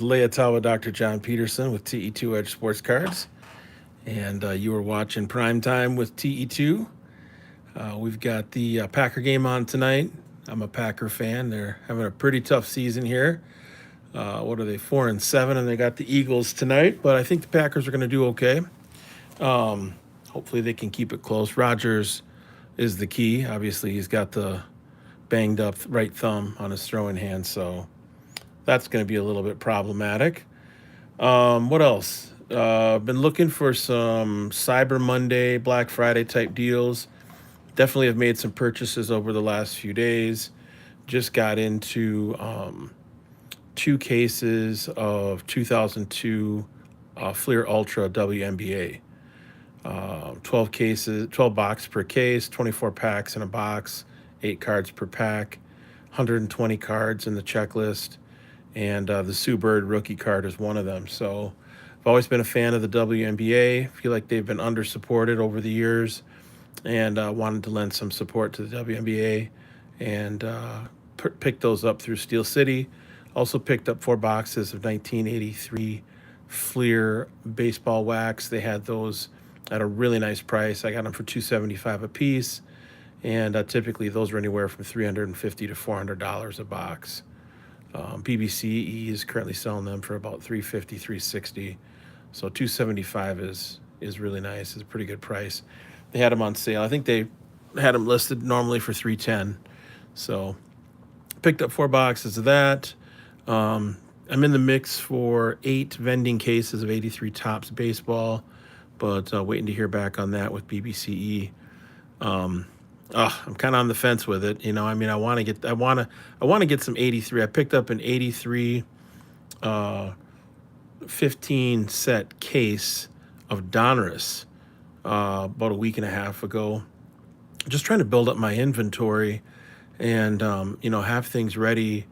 Leotawa Dr. John Peterson with TE2 Edge Sports Cards, and you are watching Prime Time with TE2. We've got the Packer game on tonight. I'm a Packer fan. They're having a pretty tough season here. What are they, 4-7, and they got the Eagles tonight. But I think the Packers are going to do okay. Hopefully, they can keep it close. Rodgers is the key. Obviously, he's got the banged up right thumb on his throwing hand, so that's going to be a little bit problematic. What else? Been looking for some Cyber Monday, Black Friday type deals. Definitely have made some purchases over the last few days. Just got into two cases of 2002 Fleer Ultra WNBA. 12 cases, 12 box per case, 24 packs in a box, 8 cards per pack, 120 cards in the checklist, and the Sue Bird rookie card is one of them. So I've always been a fan of the WNBA. Feel like they've been under supported over the years, and wanted to lend some support to the WNBA, and picked those up through Steel City. Also picked up 4 boxes of 1983 Fleer baseball wax. They had those at a really nice price. I got them for $275 a piece, and typically those are anywhere from $350 to $400 a box. BBC is currently selling them for about 350, 360. So 275 is really nice. It's a pretty good price. They had them on sale. I think they had them listed normally for 310. So picked up 4 boxes of that. I'm in the mix for 8 vending cases of 83 Topps baseball, but waiting to hear back on that with BBCE. I'm kind of on the fence with it. I mean, I want to get some 83. I picked up an 83 15 set case of Donruss about a week and a half ago. Just trying to build up my inventory and have things ready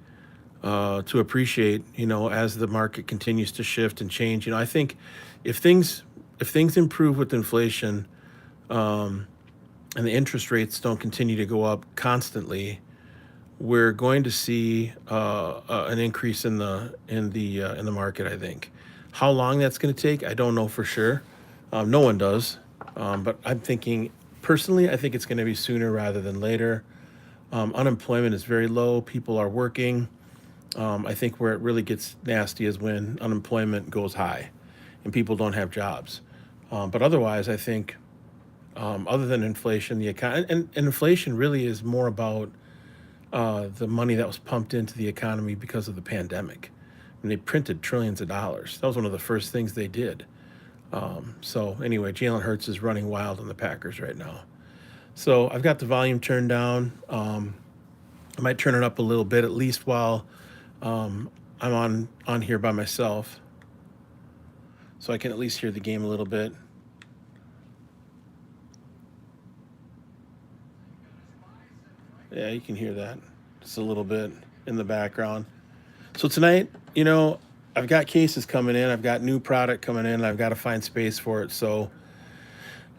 to appreciate. As the market continues to shift and change. I think if things improve with inflation, and the interest rates don't continue to go up constantly, we're going to see an increase in the market. I think. How long that's going to take, I don't know for sure. No one does, but I'm thinking personally, I think it's going to be sooner rather than later. Unemployment is very low. People are working. I think where it really gets nasty is when unemployment goes high and people don't have jobs. But otherwise, I think other than inflation, the econ and inflation really is more about the money that was pumped into the economy because of the pandemic. And they printed trillions of dollars. That was one of the first things they did. So anyway, Jalen Hurts is running wild on the Packers right now. So I've got the volume turned down. I might turn it up a little bit, at least while I'm on here by myself, so I can at least hear the game a little bit. Yeah, you can hear that just a little bit in the background. So tonight, I've got cases coming in. I've got new product coming in. I've got to find space for it. So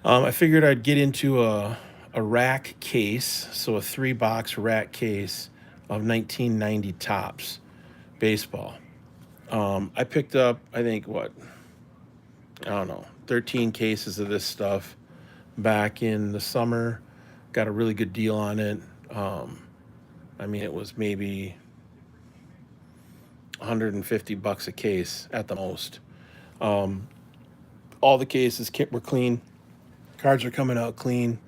I figured I'd get into a rack case, so a 3 box rack case of 1990 Topps baseball. I picked up, I think, I don't know, 13 cases of this stuff back in the summer. Got a really good deal on it. I mean, it was maybe $150 a case at the most. Um, all the cases were clean. Cards are coming out clean.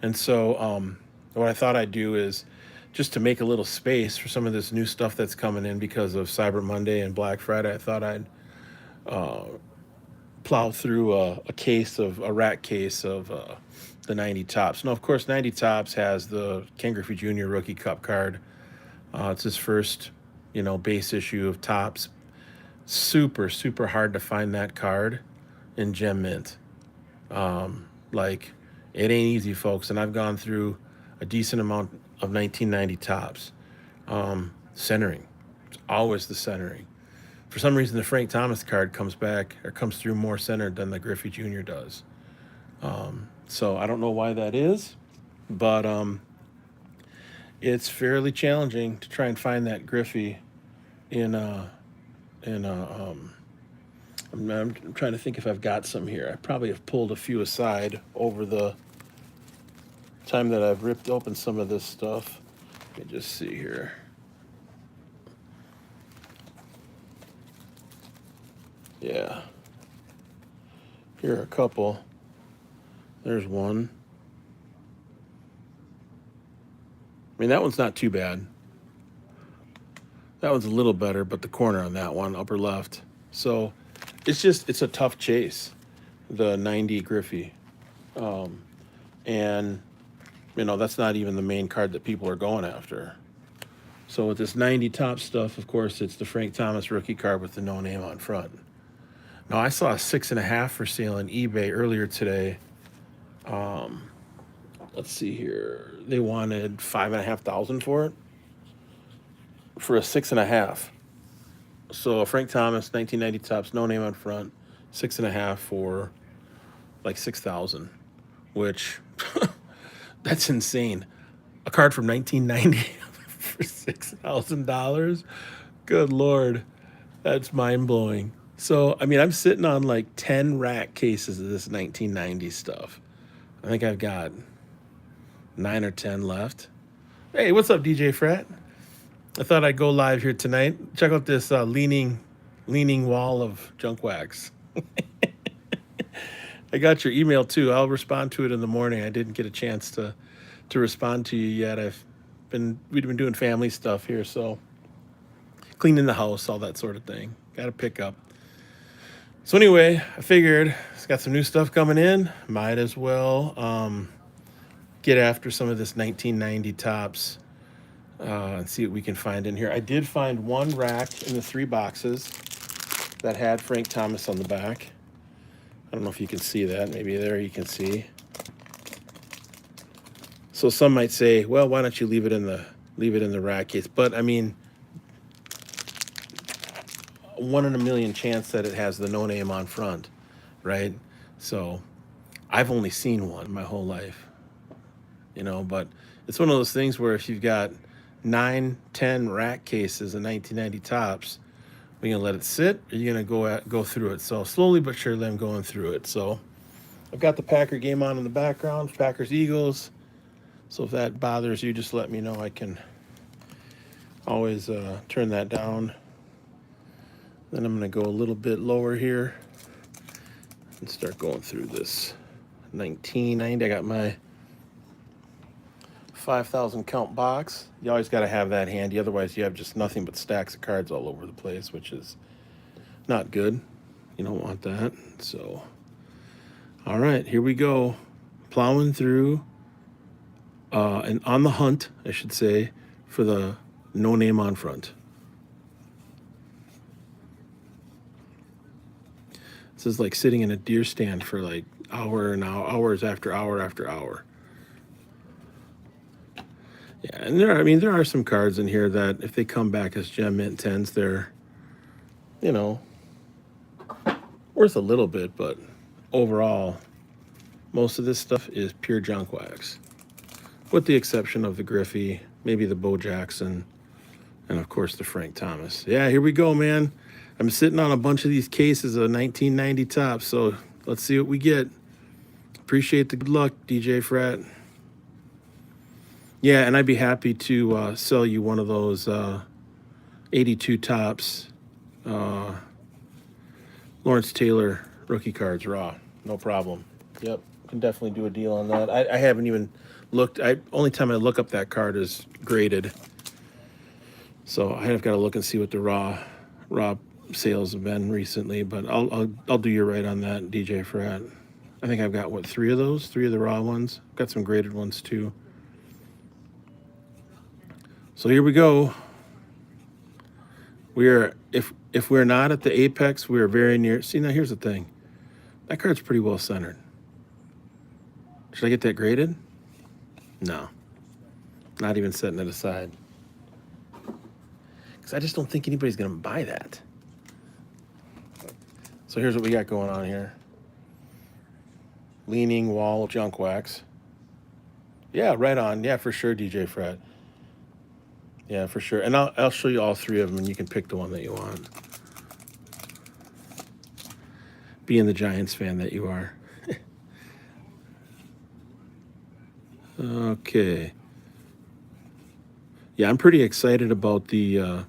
And so what I thought I'd do is just to make a little space for some of this new stuff that's coming in because of Cyber Monday and Black Friday. I thought I'd uh, plow through a rack case of the 90 Topps. Now, of course, 90 Topps has the Ken Griffey Jr. Rookie Cup card. It's his first, base issue of Topps. Super, super hard to find that card in Gem Mint. Like, it ain't easy, folks. And I've gone through a decent amount of 1990 Topps. Centering. It's always the centering. For some reason, the Frank Thomas card comes back or comes through more centered than the Griffey Jr. does. So I don't know why that is, but it's fairly challenging to try and find that Griffey in And I'm trying to think if I've got some here. I probably have pulled a few aside over the time that I've ripped open some of this stuff. Let me just see here. Yeah. Here are a couple. There's one. I mean, that one's not too bad. That one's a little better, but the corner on that one, upper left. So it's a tough chase, the 90 Griffey. And, that's not even the main card that people are going after. So with this 90 top stuff, of course, it's the Frank Thomas rookie card with the no name on front. Now, I saw a 6.5 for sale on eBay earlier today. Let's see here. They wanted $5,500 for it, for a 6.5. So a Frank Thomas 1990 tops, no name on front, 6.5 for like 6,000, which that's insane. A card from 1990 for $6,000. Good Lord, that's mind blowing. So I mean, I'm sitting on like 10 rack cases of this 1990 stuff. I think I've got 9 or 10 left. Hey, what's up, DJ Frat? I thought I'd go live here tonight. Check out this leaning wall of junk wax. I got your email too. I'll respond to it in the morning. I didn't get a chance to respond to you yet. We've been doing family stuff here, so cleaning the house, all that sort of thing. Got to pick up. So anyway, I figured it's got some new stuff coming in. Might as well get after some of this 1990 tops and see what we can find in here. I did find one rack in the 3 boxes that had Frank Thomas on the back. I don't know if you can see that. Maybe there you can see. So some might say, well, why don't you leave it in the rack case? But I mean, 1 in a million chance that it has the no name on front, right? So I've only seen one my whole life, but it's one of those things where if you've got 9, 10 rack cases of 1990 tops, are you gonna let it sit, or are you gonna go through it? So slowly but surely I'm going through it. So I've got the Packer game on in the background, Packers Eagles. So if that bothers you, just let me know. I can always turn that down. Then I'm going to go a little bit lower here and start going through this 1990. I got my 5,000 count box. You always got to have that handy. Otherwise, you have just nothing but stacks of cards all over the place, which is not good. You don't want that. So, all right, here we go. Plowing through and on the hunt, I should say, for the no name on front. This is like sitting in a deer stand for like hours after hour after hour. Yeah, and there are some cards in here that if they come back as gem mint 10s, they're, worth a little bit, but overall, most of this stuff is pure junk wax, with the exception of the Griffey, maybe the Bo Jackson, and of course the Frank Thomas. Yeah, here we go, man. I'm sitting on a bunch of these cases of 1990 tops, so let's see what we get. Appreciate the good luck, DJ Frat. Yeah, and I'd be happy to sell you one of those 82 tops Lawrence Taylor rookie cards raw. No problem. Yep, can definitely do a deal on that. I haven't even looked. Only time I look up that card is graded. So I have got to look and see what the raw sales have been recently, but I'll do you right on that, DJ Frat. I think I've got 3 of those, 3 of the raw ones. Got some graded ones too. So here we go. If we're not at the apex, we are very near. See, now here's the thing. That card's pretty well centered. Should I get that graded? No. Not even setting it aside. Because I just don't think anybody's going to buy that. So here's what we got going on here. Leaning wall junk wax. Yeah, right on. Yeah, for sure, DJ Fred. Yeah, for sure. And I'll show you all 3 of them, and you can pick the one that you want. being the Giants fan that you are. Okay. Yeah, I'm pretty excited about the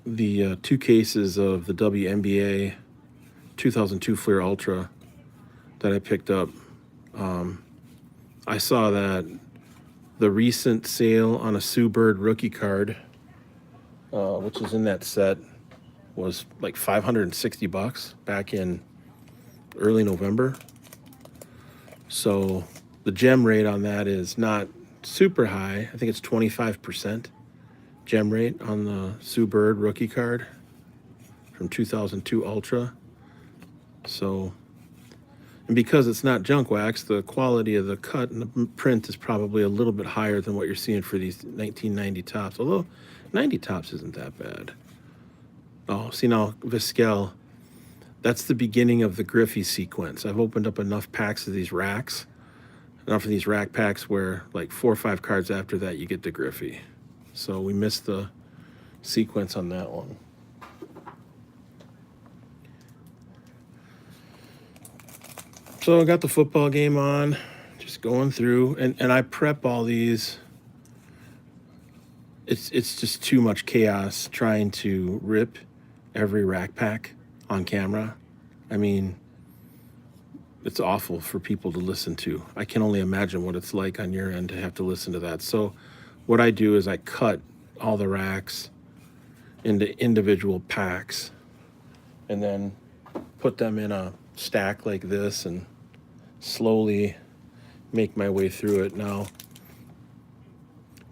2 cases of the WNBA 2002 Fleer Ultra that I picked up. I saw that the recent sale on a Sue Bird rookie card, which is in that set, was like $560 back in early November. So the gem rate on that is not super high. I think it's 25% gem rate on the Sue Bird rookie card from 2002 Ultra. So, and because it's not junk wax, the quality of the cut and the print is probably a little bit higher than what you're seeing for these 1990 tops, although 90 tops isn't that bad. Oh, see now, Vizquel, that's the beginning of the Griffey sequence. I've opened up enough packs of these racks, enough of these rack packs where like 4 or 5 cards after that you get the Griffey. So we missed the sequence on that one. So I got the football game on, just going through, and I prep all these. It's just too much chaos trying to rip every rack pack on camera. I mean, it's awful for people to listen to. I can only imagine what it's like on your end to have to listen to that. So what I do is I cut all the racks into individual packs and then put them in a stack like this and slowly make my way through it. Now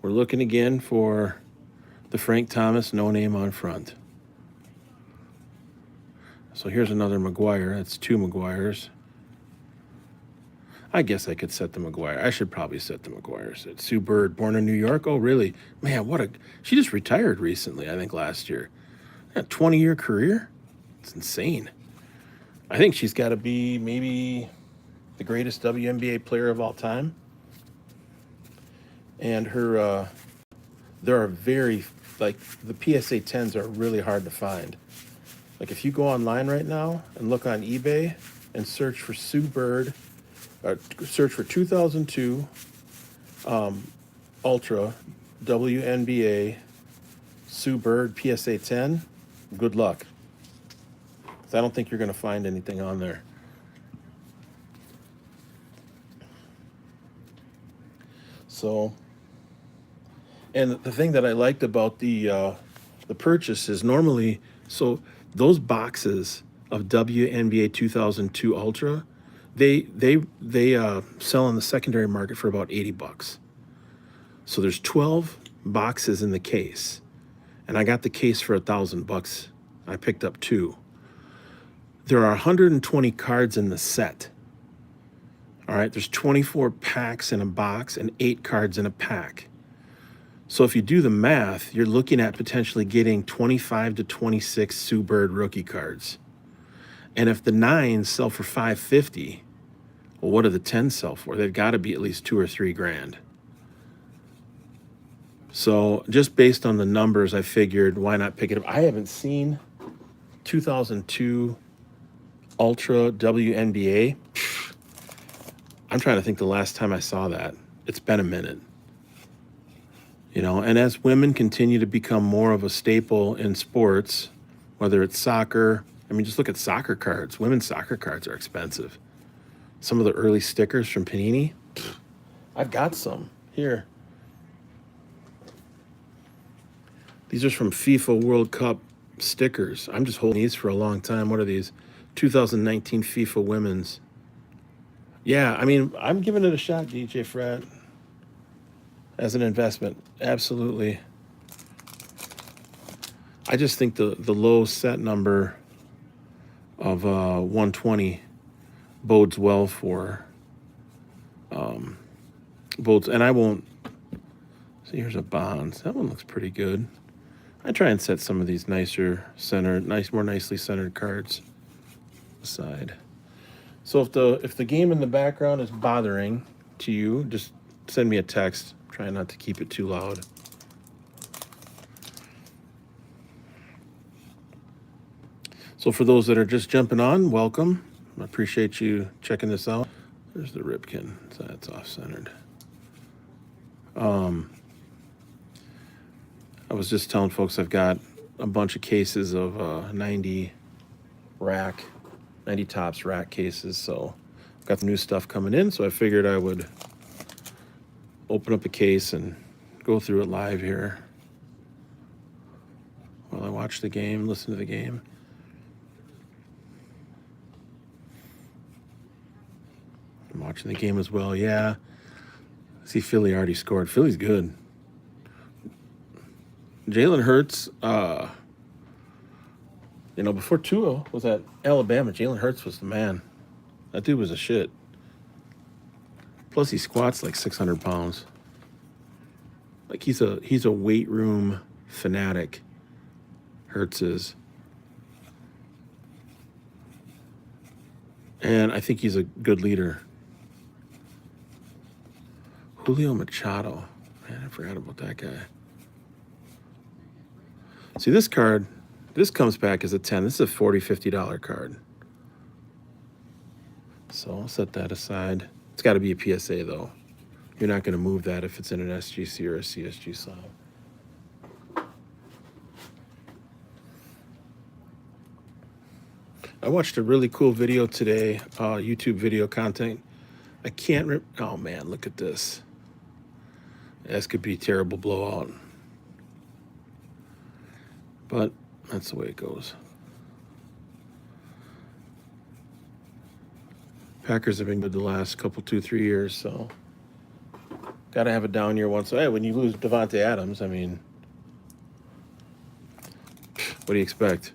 we're looking again for the Frank Thomas no name on front. So here's another McGuire. That's 2 McGuires. I guess I could set the McGuire. I should probably set the McGuires. It's Sue Bird, born in New York. Oh, really? Man, she just retired recently, I think last year. A 20-year career? It's insane. I think she's got to be maybe the greatest WNBA player of all time. And her, there are very, like, the PSA 10s are really hard to find. Like, if you go online right now and look on eBay and search for Sue Bird, search for 2002 Ultra WNBA Sue Bird PSA 10, good luck. 'Cause I don't think you're going to find anything on there. So, and the thing that I liked about the purchase is normally, so those boxes of WNBA 2002 Ultra, they sell on the secondary market for about $80. So there's 12 boxes in the case, and I got the case for $1,000. I picked up 2. There are 120 cards in the set. All right, there's 24 packs in a box and 8 cards in a pack. So if you do the math, you're looking at potentially getting 25 to 26 Sue Bird rookie cards. And if the 9s sell for $550, well, what do the 10s sell for? They've got to be at least $2 or $3 grand. So just based on the numbers, I figured, why not pick it up? I haven't seen 2002 Ultra WNBA. I'm trying to think the last time I saw that. It's been a minute. You know, and as women continue to become more of a staple in sports, whether it's soccer, I mean, just look at soccer cards. Women's soccer cards are expensive. Some of the early stickers from Panini, I've got some here. These are from FIFA World Cup stickers. I'm just holding these for a long time. What are these? 2019 FIFA Women's. Yeah, I mean, I'm giving it a shot, DJ Frat, as an investment. Absolutely. I just think the low set number of 120 bodes well for bodes, and I won't see. Here's a Bonds. That one looks pretty good. I try and set some of these nicer centered, more nicely centered cards aside. So if the game in the background is bothering to you, just send me a text. Try not to keep it too loud. So for those that are just jumping on, welcome. I appreciate you checking this out. There's the Ripken, so that's off-centered. I was just telling folks I've got a bunch of cases of 90 tops rack cases, so I've got the new stuff coming in, so I figured I would open up a case and go through it live here while I watch the game, listen to the game. I'm watching the game as well. Yeah, I see Philly already scored. Philly's good. Jalen Hurts, before Tua was at Alabama, Jalen Hurts was the man. That dude was a shit. Plus, he squats like 600 pounds. Like he's a weight room fanatic. Hurts is. And I think he's a good leader. Julio Machado. Man, I forgot about that guy. See, this card, this comes back as a 10. This is a $40, $50 card. So I'll set that aside. It's got to be a PSA, though. You're not going to move that if it's in an SGC or a CSG slab. I watched a really cool video today, YouTube video content. I can't oh man, look at this. This could be a terrible blowout. But that's the way it goes. Packers have been good the last couple, 2-3 years, so got to have a down year once. Hey, when you lose Devontae Adams, I mean, what do you expect?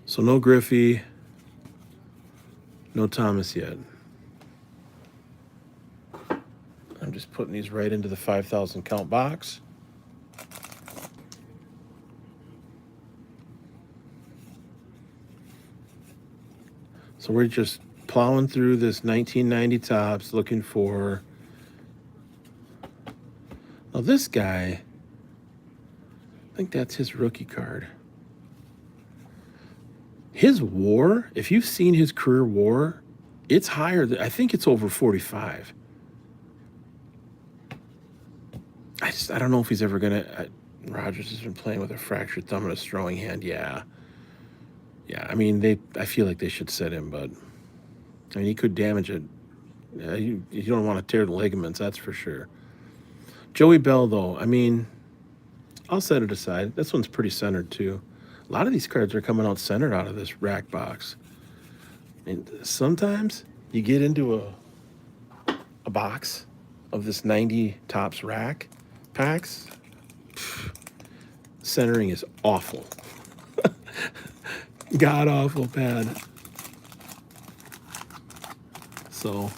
So no Griffey, no Thomas yet. I'm just putting these right into the 5,000 count box. So we're just plowing through this 1990 tops looking for. Now this guy, I think that's his rookie card. His WAR, if you've seen his career WAR, it's higher. I think it's over 45. I don't know if he's ever gonna. Rodgers has been playing with a fractured thumb and a throwing hand. Yeah. I mean, I feel like they should set him, but I mean, he could damage it. You don't want to tear the ligaments, that's for sure. Joey Bell, though, I mean, I'll set it aside. This one's pretty centered too. A lot of these cards are coming out centered out of this rack box. And sometimes you get into a box of this 90 tops rack packs. Centering is awful. God awful bad. So,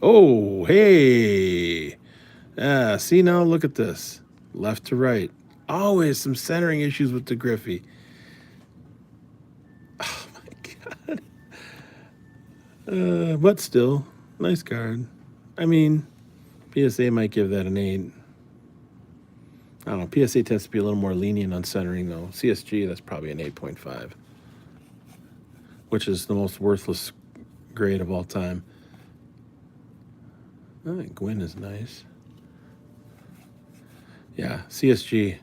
oh, hey. See now, look at this. Left to right. Always some centering issues with the Griffey. Oh, my God. But still, nice card. I mean, PSA might give that an 8. I don't know. PSA tends to be a little more lenient on centering, though. CSG, that's probably an 8.5, which is the most worthless grade of all time. I think Gwyn is nice. Yeah, CSG.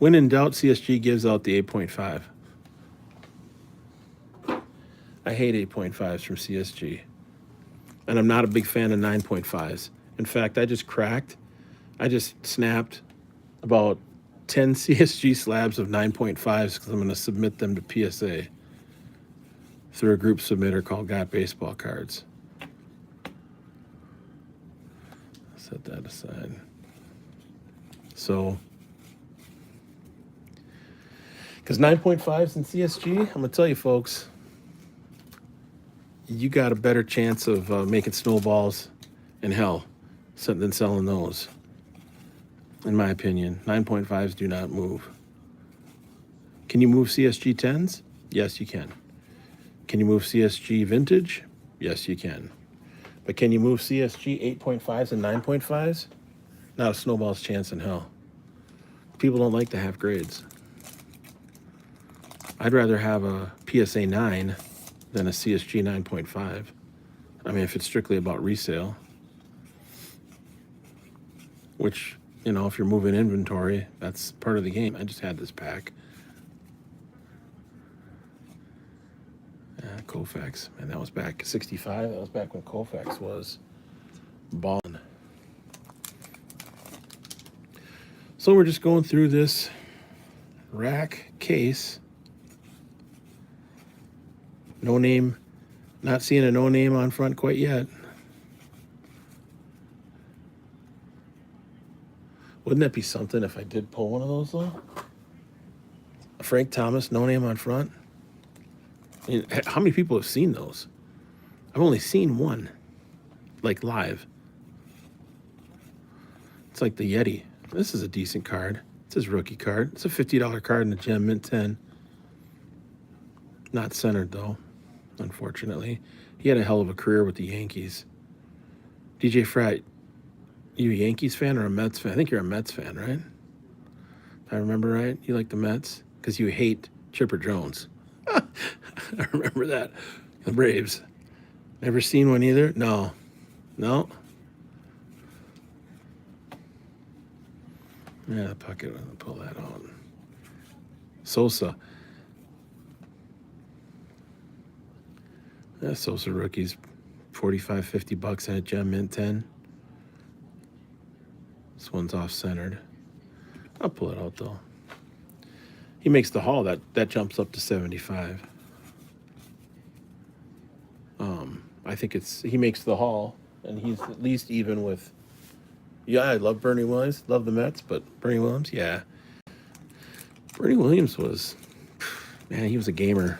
When in doubt, CSG gives out the 8.5. I hate 8.5s from CSG. And I'm not a big fan of 9.5s. In fact, I just snapped about 10 CSG slabs of 9.5s because I'm going to submit them to PSA through a group submitter called Got Baseball Cards. Set that aside. So, because 9.5s in CSG, I'm going to tell you folks, you got a better chance of making snowballs in hell than selling those. In my opinion, 9.5s do not move. Can you move CSG 10s? Yes, you can. Can you move CSG Vintage? Yes, you can. But can you move CSG 8.5s and 9.5s? Not a snowball's chance in hell. People don't like to have grades. I'd rather have a PSA 9 than a CSG 9.5. I mean, if it's strictly about resale, which, you know, if you're moving inventory, that's part of the game. I just had this pack. Koufax, and that was back 65. That was back when Koufax was ballin'. So we're just going through this rack case. No name, not seeing a no name on front quite yet. Wouldn't that be something if I did pull one of those though? A Frank Thomas, no name on front. I mean, how many people have seen those? I've only seen one, like live. It's like the Yeti. This is a decent card. It's his rookie card. It's a $50 card in the gem, mint 10. Not centered though, unfortunately. He had a hell of a career with the Yankees. DJ Frat, you a Yankees fan or a Mets fan? I think you're a Mets fan, right? If I remember right, you like the Mets because you hate Chipper Jones. I remember that. The Braves. Never seen one either? No. Yeah, the pocket, I'm going to pull that out. Sosa. Yeah, Sosa rookies, 45, 50 bucks in a gem mint 10. This one's off-centered. I'll pull it out, though. He makes the haul. That jumps up to 75. I think he makes the haul, and he's at least even with. Yeah, I love Bernie Williams. Love the Mets, but Bernie Williams, yeah. Bernie Williams was, man, he was a gamer.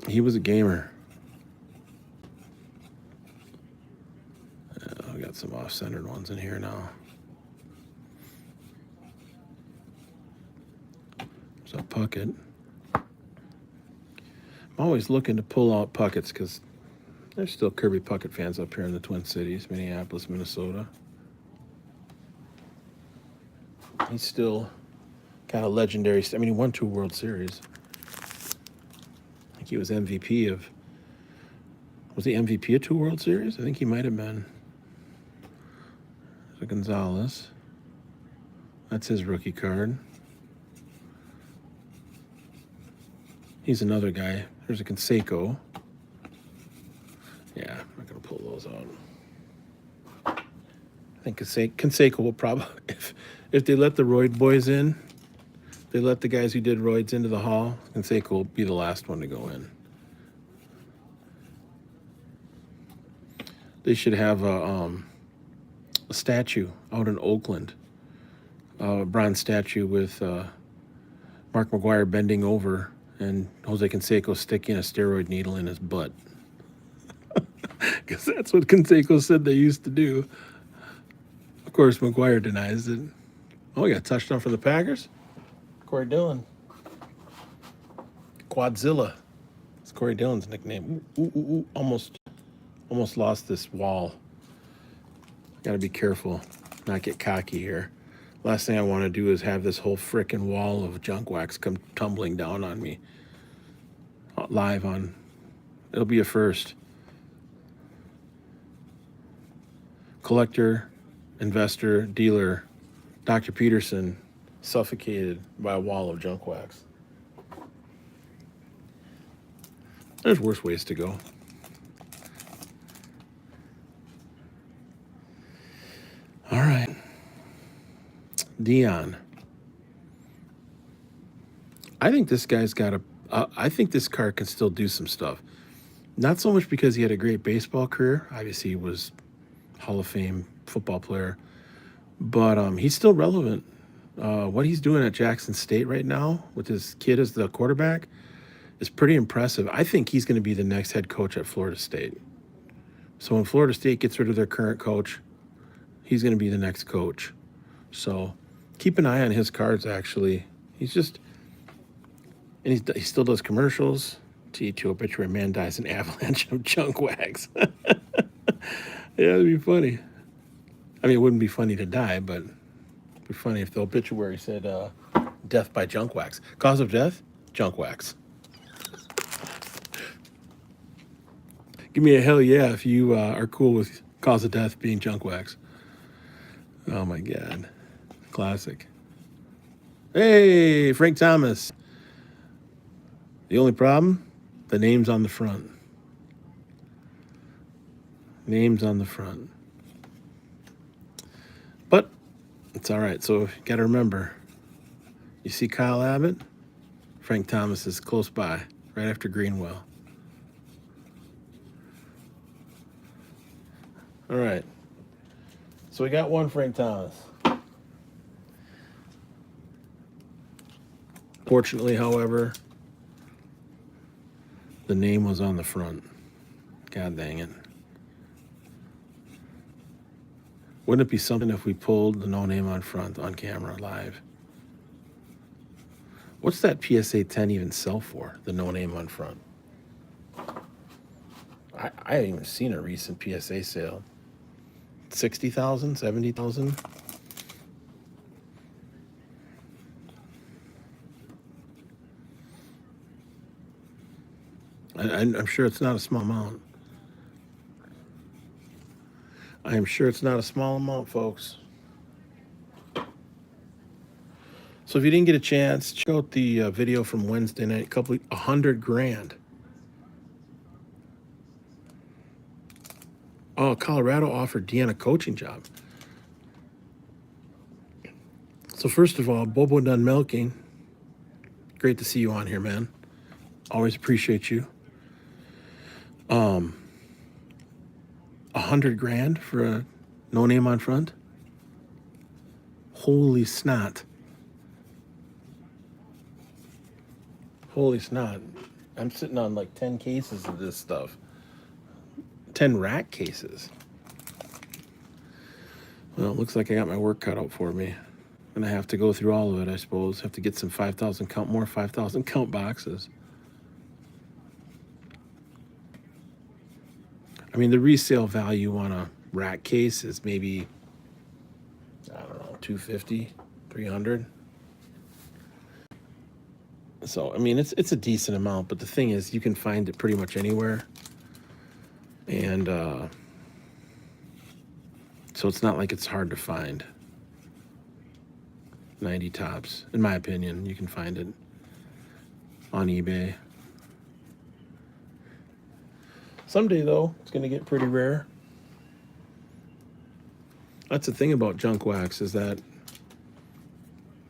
He was a gamer. We got some off-centered ones in here now. There's a Puckett. I'm always looking to pull out Pucketts because there's still Kirby Puckett fans up here in the Twin Cities, Minneapolis, Minnesota. He's still kind of legendary. I mean, he won 2 World Series. I think he was MVP of. Was he MVP of 2 World Series? I think he might have been. There's a Gonzalez. That's his rookie card. He's another guy. There's a Canseco. Yeah, I'm not going to pull those out. I think Canseco will probably, if they let the Royd boys in, they let the guys who did Royds into the hall, Canseco will be the last one to go in. They should have a statue out in Oakland, a bronze statue with Mark McGwire bending over and Jose Canseco sticking a steroid needle in his butt. Because that's what Canseco said they used to do. Of course, McGwire denies it. Oh, we got a touchdown for the Packers. Corey Dillon. Quadzilla. It's Corey Dillon's nickname. Ooh. Almost lost this wall. Got to be careful, not get cocky here. Last thing I want to do is have this whole frickin' wall of junk wax come tumbling down on me. Live on. It'll be a first. Collector, investor, dealer, Dr. Peterson suffocated by a wall of junk wax. There's worse ways to go. All right. Dion. I think this guy's got I think this card can still do some stuff. Not so much because he had a great baseball career. Obviously, he was Hall of Fame football player. But he's still relevant. What he's doing at Jackson State right now with his kid as the quarterback is pretty impressive. I think he's going to be the next head coach at Florida State. So when Florida State gets rid of their current coach, he's going to be the next coach. So keep an eye on his cards, actually. He's just, And he still does commercials. TE2 obituary man dies in avalanche of junk wax. Yeah, it'd be funny. I mean, it wouldn't be funny to die, but it'd be funny if the obituary said death by junk wax. Cause of death? Junk wax. Give me a hell yeah if you are cool with cause of death being junk wax. Oh my God. Classic. Hey, Frank Thomas. The only problem? The name's on the front. Name's on the front. But it's all right. So you got to remember, you see Kyle Abbott? Frank Thomas is close by, right after Greenwell. All right. So we got one Frank Thomas. Fortunately, however, the name was on the front. God dang it. Wouldn't it be something if we pulled the no name on front on camera live? What's that PSA 10 even sell for, the no name on front? I haven't even seen a recent PSA sale. 60,000, 70,000? I'm sure it's not a small amount. I am sure it's not a small amount, folks. So if you didn't get a chance, check out the video from Wednesday night, 100 grand. Oh, Colorado offered Deanna a coaching job. So first of all, Bobo Done Milking, great to see you on here, man. Always appreciate you. 100 grand for a no name on front? Holy snot. Holy snot. I'm sitting on like 10 cases of this stuff. 10 rack cases. Well, it looks like I got my work cut out for me. And I have to go through all of it, I suppose. Have to get some 5,000 count boxes. I mean, the resale value on a rack case is maybe, I don't know, 250, 300. So, I mean, it's a decent amount, but the thing is, you can find it pretty much anywhere. And so it's not like it's hard to find. 90 tops, in my opinion. You can find it on eBay. Someday, though, it's going to get pretty rare. That's the thing about junk wax, is that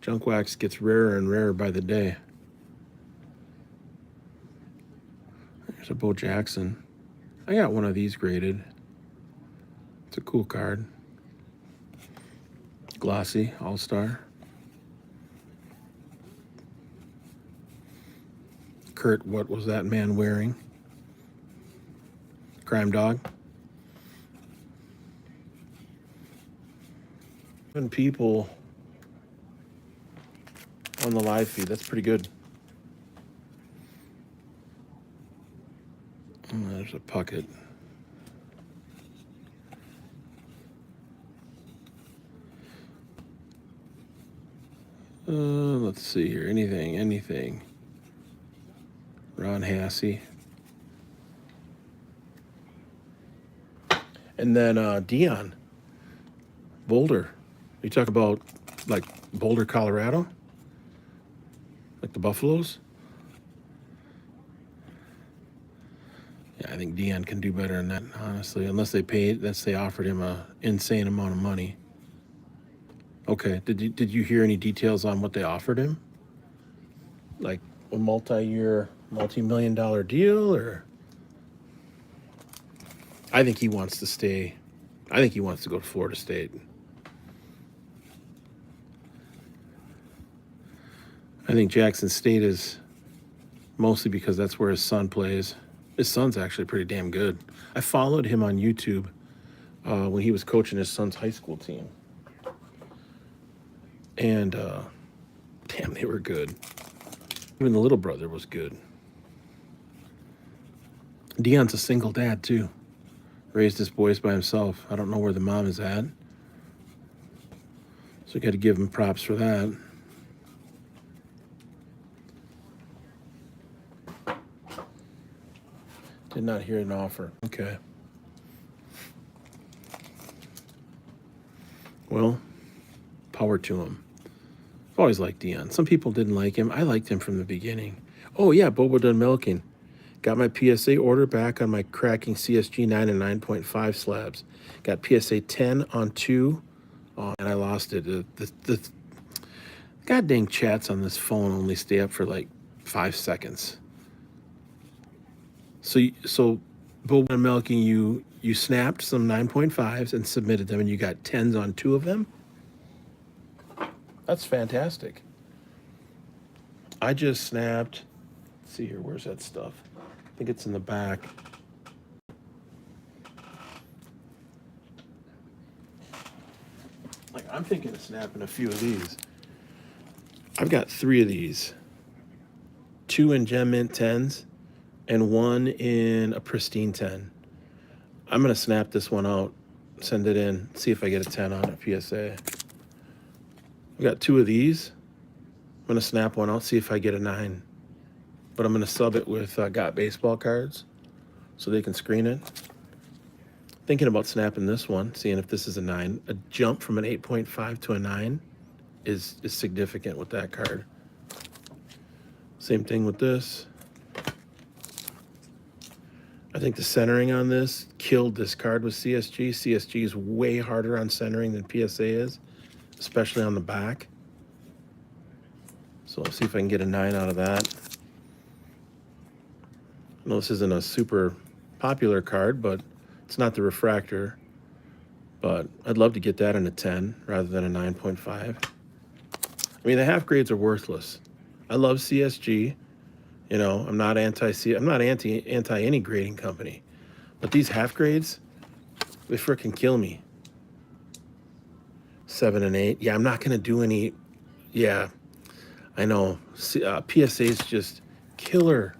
junk wax gets rarer and rarer by the day. There's a Bo Jackson. I got one of these graded. It's a cool card. Glossy, all-star. Kurt, what was that man wearing? Crime Dog. 7 people on the live feed. That's pretty good. Oh, there's a Puckett. Let's see here. Anything. Ron Hassey. And then Dion. Boulder. You talk about like Boulder, Colorado? Like the Buffaloes? Yeah, I think Dion can do better than that, honestly. Unless they offered him a insane amount of money. Okay. Did you hear any details on what they offered him? Like a multi-million-dollar deal, or? I think he wants to stay. I think he wants to go to Florida State. I think Jackson State is mostly because that's where his son plays. His son's actually pretty damn good. I followed him on YouTube when he was coaching his son's high school team. And, damn, they were good. Even the little brother was good. Dion's a single dad, too. Raised his boys by himself. I don't know where the mom is at. So got to give him props for that. Did not hear an offer. Okay. Well, power to him. I've always liked Dion. Some people didn't like him. I liked him from the beginning. Oh, yeah, Bobo done milking. Got my PSA order back on my cracking CSG 9 and 9.5 slabs. Got PSA 10 on 2, and I lost it. The god dang chats on this phone only stay up for like 5 seconds. So Bobo done milking, you snapped some 9.5s and submitted them, and you got 10s on 2 of them? That's fantastic. I just snapped. Let's see here, where's that stuff? I think it's in the back. Like, I'm thinking of snapping a few of these. I've got 3 of these. 2 in Gem Mint 10s and 1 in a pristine 10. I'm going to snap this one out, send it in, see if I get a 10 on it, PSA. I've got 2 of these. I'm going to snap one out, see if I get a 9. But I'm going to sub it with Got Baseball cards so they can screen it. Thinking about snapping this one, seeing if this is a 9. A jump from an 8.5 to a 9 is significant with that card. Same thing with this. I think the centering on this killed this card with CSG. CSG is way harder on centering than PSA is, especially on the back. So let's see if I can get a 9 out of that. I know this isn't a super popular card, but it's not the refractor. But I'd love to get that in a 10 rather than a 9.5. I mean, the half grades are worthless. I love CSG. You know, I'm not anti any grading company. But these half grades, they freaking kill me. 7 and 8. Yeah, I'm not going to do any. Yeah, I know. PSA is just killer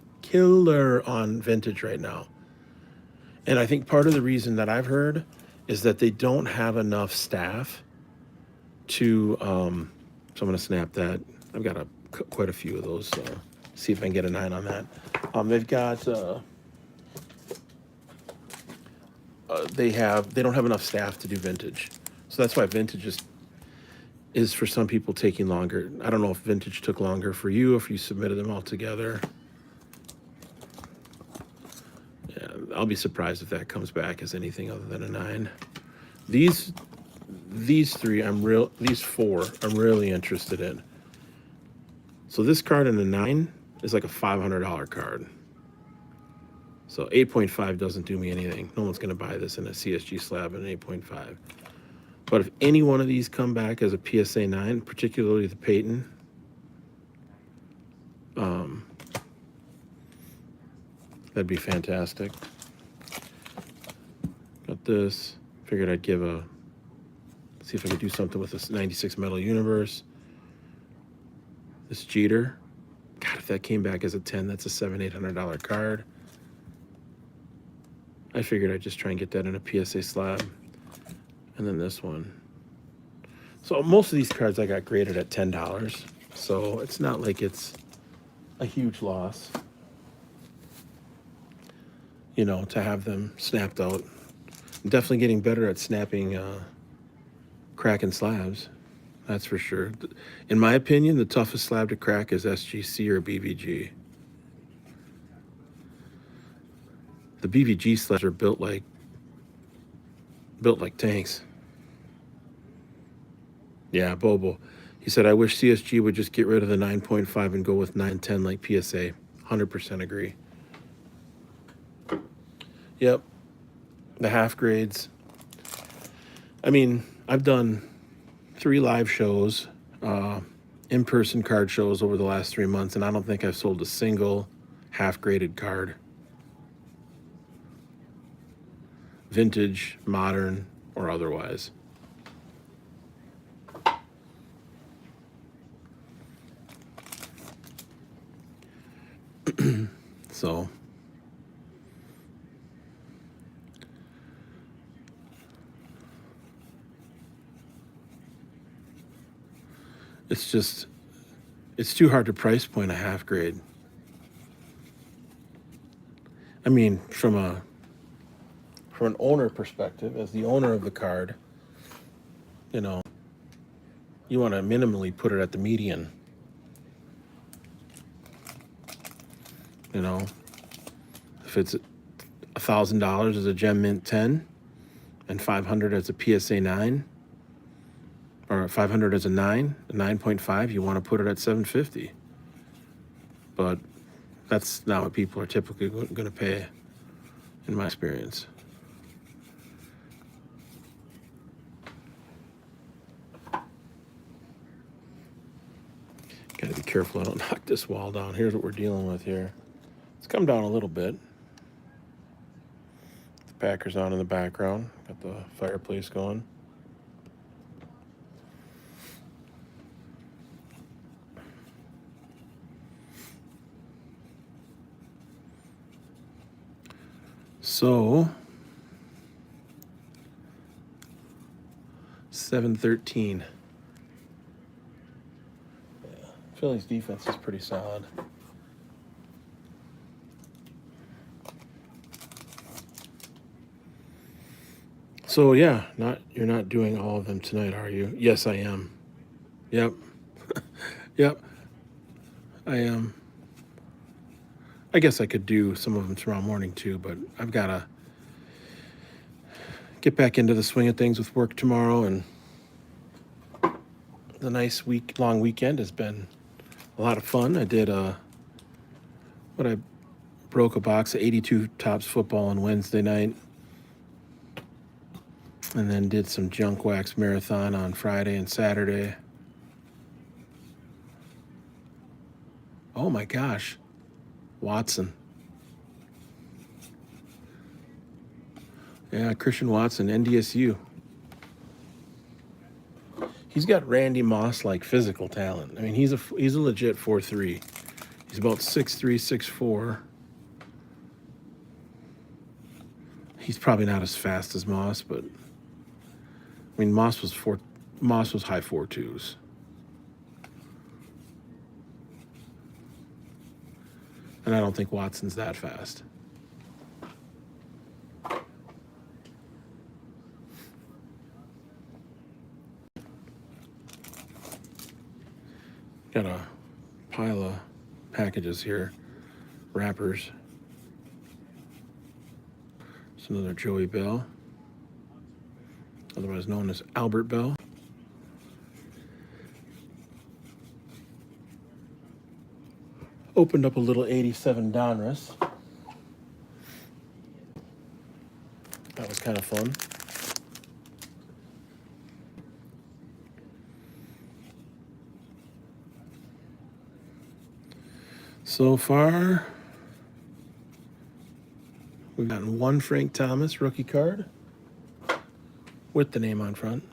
on vintage right now. And I think part of the reason that I've heard is that they don't have enough staff to, so I'm going to snap that. I've got quite a few of those, so see if I can get a 9 on that. They've got, they don't have enough staff to do vintage. So that's why vintage is for some people taking longer. I don't know if vintage took longer for you, if you submitted them all together. Yeah, I'll be surprised if that comes back as anything other than a 9. These 4 I'm really interested in. So this card in a 9 is like a $500 card. So 8.5 doesn't do me anything. No one's going to buy this in a CSG slab in 8.5. But if any one of these come back as a PSA 9, particularly the Peyton, that'd be fantastic. Got this. Figured I'd see if I could do something with this 96 Metal Universe. This Jeter. God, if that came back as a 10, that's a $700-800 card. I figured I'd just try and get that in a PSA slab. And then this one. So most of these cards I got graded at $10. So it's not like it's a huge loss, you know, to have them snapped out. I'm definitely getting better at snapping cracking slabs. That's for sure. In my opinion, the toughest slab to crack is SGC or BVG. The BVG slabs are built like tanks. Yeah, Bobo. He said, I wish CSG would just get rid of the 9.5 and go with 910 like PSA. 100% agree. Yep. The half grades. I mean, I've done 3 live shows, in-person card shows over the last 3 months, and I don't think I've sold a single half-graded card. Vintage, modern, or otherwise. So it's too hard to price point a half grade. I mean, from an owner perspective, as the owner of the card, you know, you want to minimally put it at the median. You know, if it's $1,000 as a Gem Mint 10 and 500 as a PSA 9, or 500 as a 9.5, you want to put it at 750. But that's not what people are typically going to pay, in my experience. Got to be careful I don't knock this wall down. Here's what we're dealing with here. It's come down a little bit. The Packers on in the background. Got the fireplace going. So 7-13. Yeah, Philly's defense is pretty solid. So yeah, you're not doing all of them tonight, are you? Yes, I am. Yep. Yep. I am. I guess I could do some of them tomorrow morning too, but I've got to get back into the swing of things with work tomorrow, and the nice long weekend has been a lot of fun. I did I broke a box of 82 Tops football on Wednesday night, and then did some junk wax marathon on Friday and Saturday. Oh my gosh, Watson. Yeah, Christian Watson, NDSU. He's got Randy Moss-like physical talent. I mean, he's a legit 4'3". He's about 6'3", 6'4". He's probably not as fast as Moss, but I mean, Moss was high 4.2s. And I don't think Watson's that fast. Got a pile of packages here, wrappers. It's another Joey Bell, otherwise known as Albert Bell. Opened up a little 87 Donruss. That was kind of fun. So far, we've gotten one Frank Thomas rookie card with the name on front,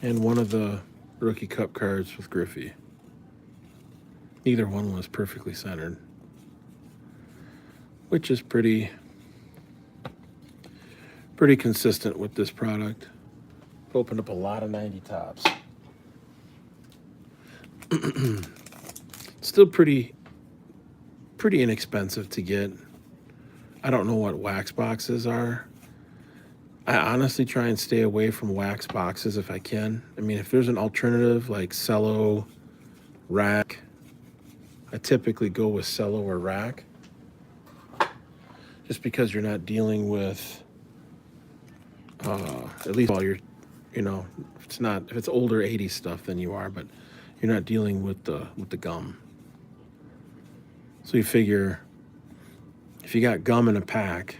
and one of the rookie cup cards with Griffey. Neither one was perfectly centered, which is pretty consistent with this product. Opened up a lot of 90 Tops. Still pretty inexpensive to get. I don't know what wax boxes are. I honestly try and stay away from wax boxes if I can. I mean, if there's an alternative like cello, rack, I typically go with cello or rack, just because you're not dealing with, at least while you're, if it's older 80s stuff, then you are, but you're not dealing with the gum. So you figure if you got gum in a pack,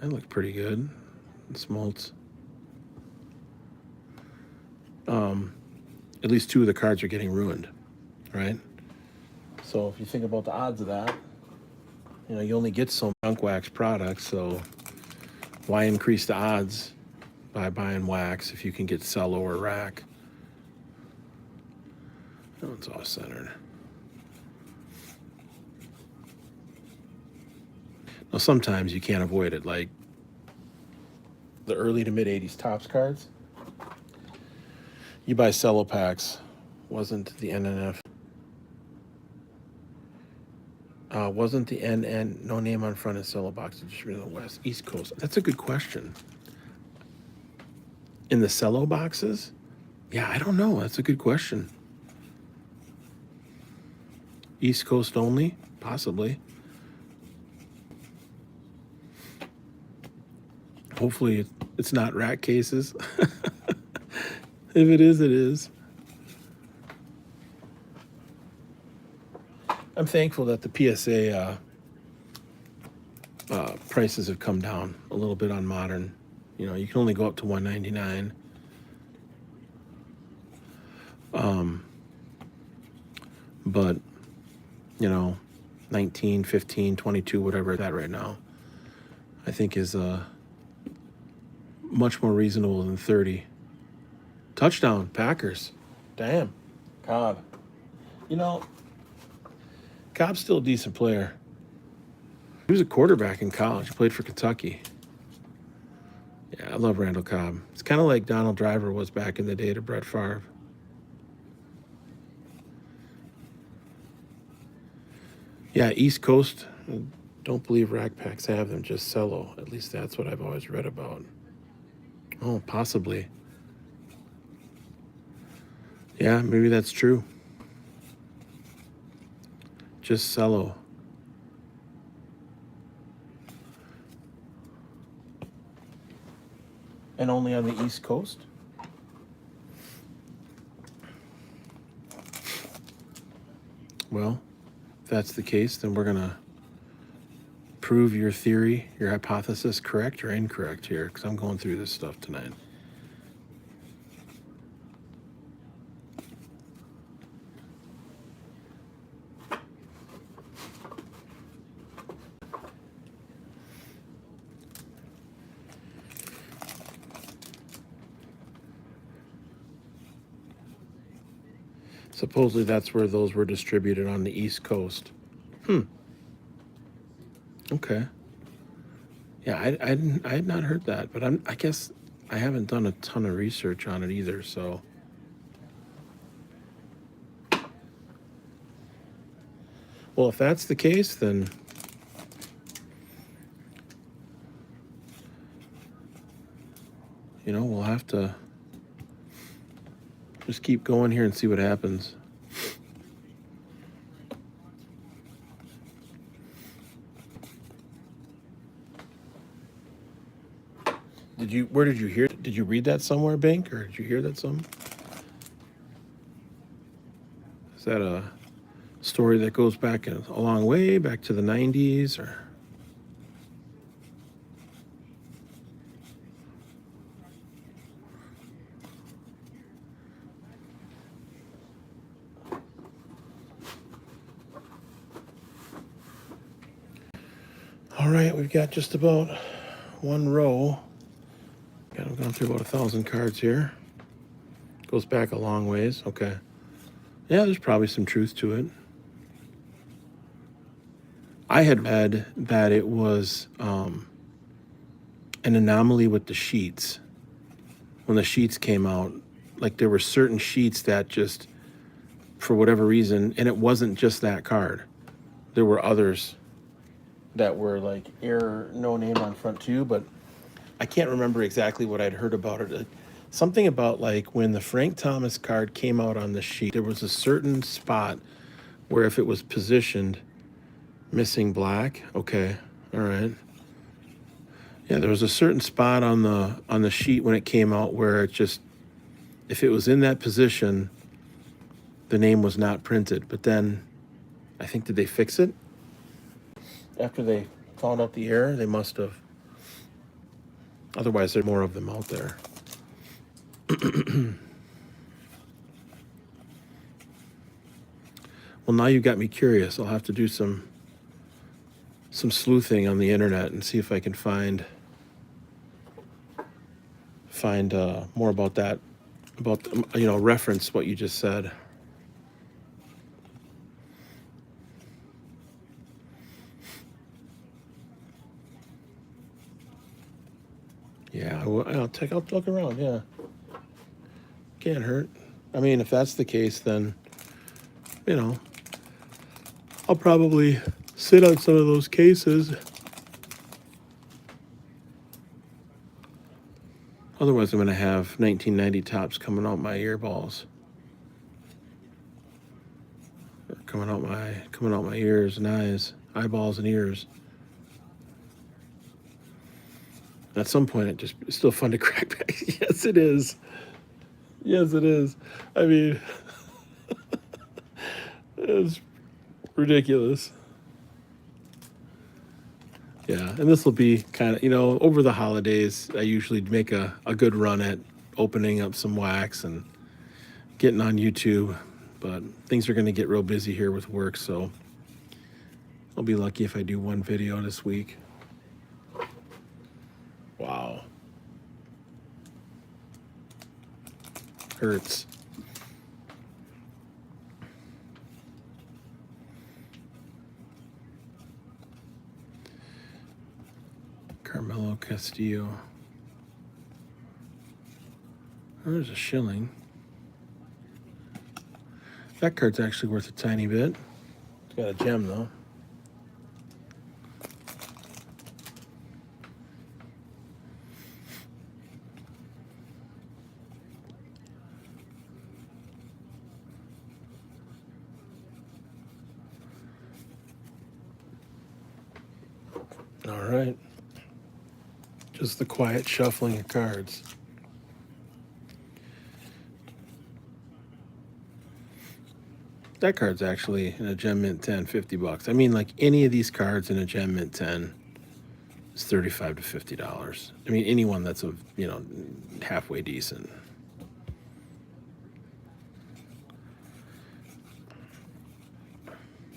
that looks pretty good. It smolts. At least two of the cards are getting ruined, right? So if you think about the odds of that, you only get some junk wax products, so why increase the odds by buying wax if you can get cello or rack? That one's off centered. Now, sometimes you can't avoid it, like the early to mid 80s Topps cards. You buy cello packs. Wasn't the NNF. Wasn't the NN, no name on front of cello box distributed in the West, East Coast? That's a good question. In the cello boxes? Yeah, I don't know. That's a good question. East Coast only? Possibly. Hopefully it's not rack cases. If it is, it is. I'm thankful that the PSA prices have come down a little bit on modern. You know, you can only go up to $199. But, you know, 19, 15, 22, whatever that right now, I think is much more reasonable than 30. Touchdown, Packers. Damn. Cobb. You know, Cobb's still a decent player. He was a quarterback in college. He played for Kentucky. Yeah, I love Randall Cobb. It's kind of like Donald Driver was back in the day to Brett Favre. Yeah, East Coast, don't believe rack packs have them, just cello. At least that's what I've always read about. Oh, possibly. Yeah, maybe that's true. Just cello. And only on the East Coast? Well, if that's the case, then we're going to prove your theory, your hypothesis correct or incorrect here, because I'm going through this stuff tonight. Supposedly that's where those were distributed on the East Coast. Okay. Yeah, I had not heard that, but I guess I haven't done a ton of research on it either, so. Well, if that's the case, then you know, we'll have to just keep going here and see what happens. Where did you hear? Did you read that somewhere, Bink, or did you hear that somewhere? Is that a story that goes back a long way, back to the 90s, or? All right, we've got just about one row. I've gone through about 1,000 cards here. Goes back a long ways. Okay. Yeah, there's probably some truth to it. I had read that it was an anomaly with the sheets. When the sheets came out, like there were certain sheets that just, for whatever reason, and it wasn't just that card. There were others that were like error, no name on front too, but I can't remember exactly what I'd heard about it. Something about like when the Frank Thomas card came out on the sheet, there was a certain spot where if it was positioned missing black, okay, all right. Yeah, there was a certain spot on the sheet when it came out where it just, if it was in that position, the name was not printed. But then, I think, did they fix it? After they found out the error, they must have. Otherwise, there are more of them out there. Well, now you've got me curious. I'll have to do some sleuthing on the internet and see if I can find more about that, about, you know, reference what you just said. Yeah, I'll look around. Yeah, can't hurt. I mean, if that's the case, then you know I'll probably sit on some of those cases. Otherwise, I'm going to have 1990 tops coming out my earballs, or coming out my ears and eyes, eyeballs and ears. At some point, it's still fun to crack back. Yes, it is. Yes, it is. I mean, it's ridiculous. Yeah, and this will be kind of, over the holidays, I usually make a good run at opening up some wax and getting on YouTube, but things are going to get real busy here with work, so I'll be lucky if I do one video this week. Wow. Hurts. Carmelo Castillo. Oh, there's a shilling. That card's actually worth a tiny bit. It's got a gem, though. All right. Just the quiet shuffling of cards. That card's actually in a Gem Mint 10, $50. I mean, like any of these cards in a Gem Mint 10 is $35 to $50. I mean, anyone that's halfway decent.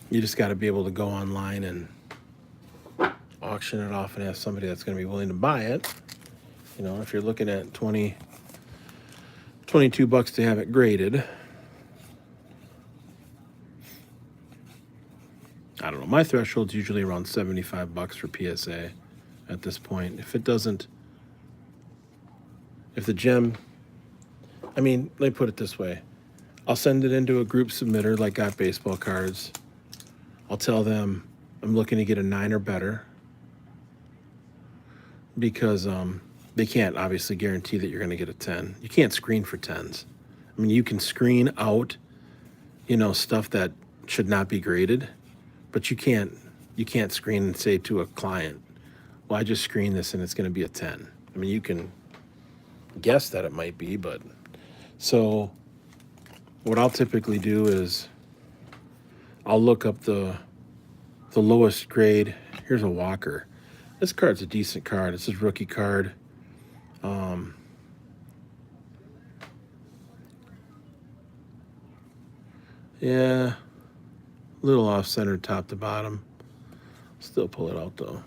You just got to be able to go online and auction it off and have somebody that's going to be willing to buy it. If you're looking at $22 to have it graded, I don't know. My threshold's usually around $75 for PSA at this point. If the gem, let me put it this way. I'll send it into a group submitter like Got Baseball Cards. I'll tell them I'm looking to get a 9 or better because they can't obviously guarantee that you're going to get a 10. You can't screen for 10s. I mean, you can screen out, stuff that should not be graded, but you can't screen and say to a client, well, I just screened this and it's going to be a 10. I mean, you can guess that it might be, but so what I'll typically do is I'll look up the lowest grade. Here's a Walker. This card's a decent card. It's his rookie card. Yeah, a little off-center top to bottom. Still pull it out, though.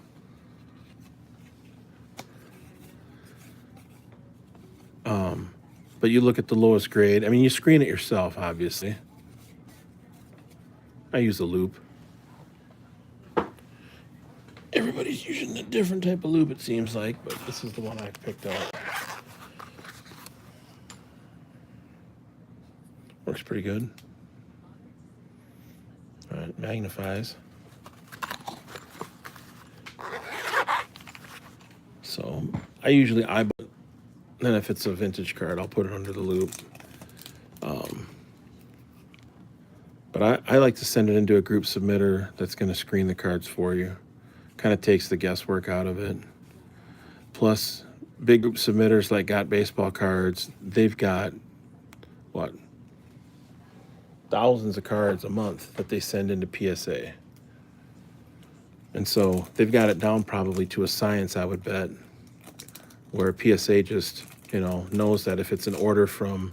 But you look at the lowest grade. I mean, you screen it yourself, obviously. I use a loop. Everybody's using a different type of loop, it seems like, but this is the one I picked out. Works pretty good. All right, magnifies. So I usually eyeball it. Then if it's a vintage card, I'll put it under the loop. But I like to send it into a group submitter that's going to screen the cards for you. Kind of takes the guesswork out of it. Plus, big group submitters like Got Baseball Cards, they've got, thousands of cards a month that they send into PSA. And so they've got it down probably to a science, I would bet, where PSA just, knows that if it's an order from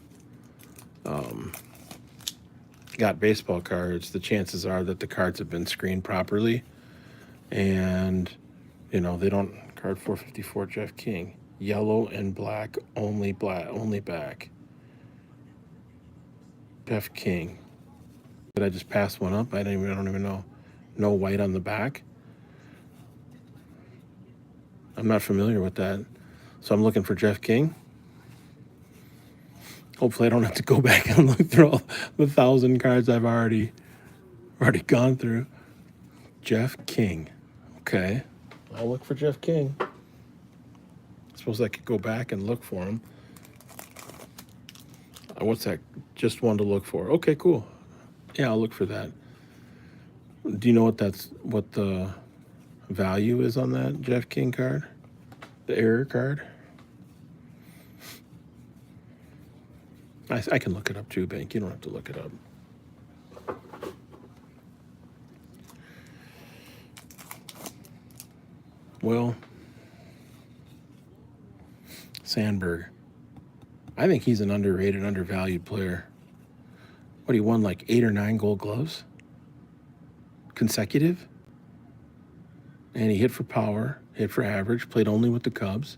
Got Baseball Cards, the chances are that the cards have been screened properly. And, they don't, card 454, Jeff King, yellow and black, only back. Jeff King. Did I just pass one up? I don't even know. No white on the back. I'm not familiar with that. So I'm looking for Jeff King. Hopefully I don't have to go back and look through all the 1,000 cards I've already gone through. Jeff King. Okay. I'll look for Jeff King. I suppose I could go back and look for him. What's that? Just one to look for. Okay, cool. Yeah, I'll look for that. Do you know what the value is on that Jeff King card? The error card? I can look it up too, Bank. You don't have to look it up. Well, Sandberg. I think he's an underrated, undervalued player. What, he won like 8 or 9 Gold Gloves? Consecutive? And he hit for power, hit for average, played only with the Cubs.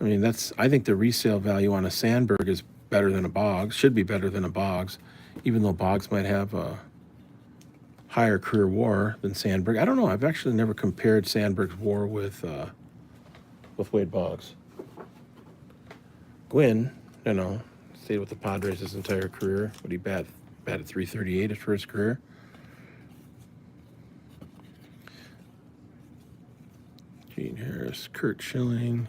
I mean, I think the resale value on a Sandberg is better than a Boggs, should be better than a Boggs, even though Boggs might have a higher career WAR than Sandberg. I don't know. I've actually never compared Sandberg's WAR with Wade Boggs. Gwynn, stayed with the Padres his entire career, but he batted .338 for his career. Gene Harris, Kurt Schilling,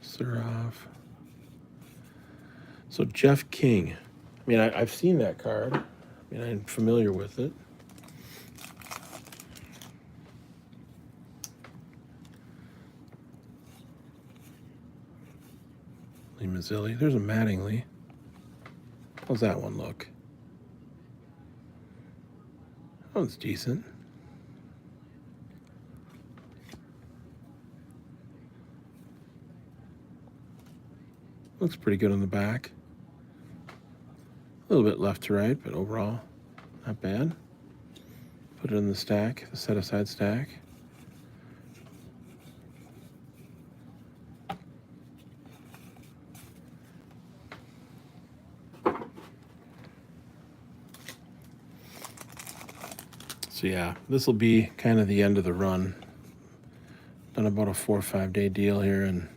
Surov. So Jeff King. I mean, I've seen that card. I mean, I'm familiar with it. Lee Mazzilli. There's a Mattingly. How's that one look? That one's decent. Looks pretty good on the back. A little bit left to right, but overall, not bad. Put it in the stack, the set-aside stack. So yeah, this will be kind of the end of the run. Done about a 4 or 5 day deal here, and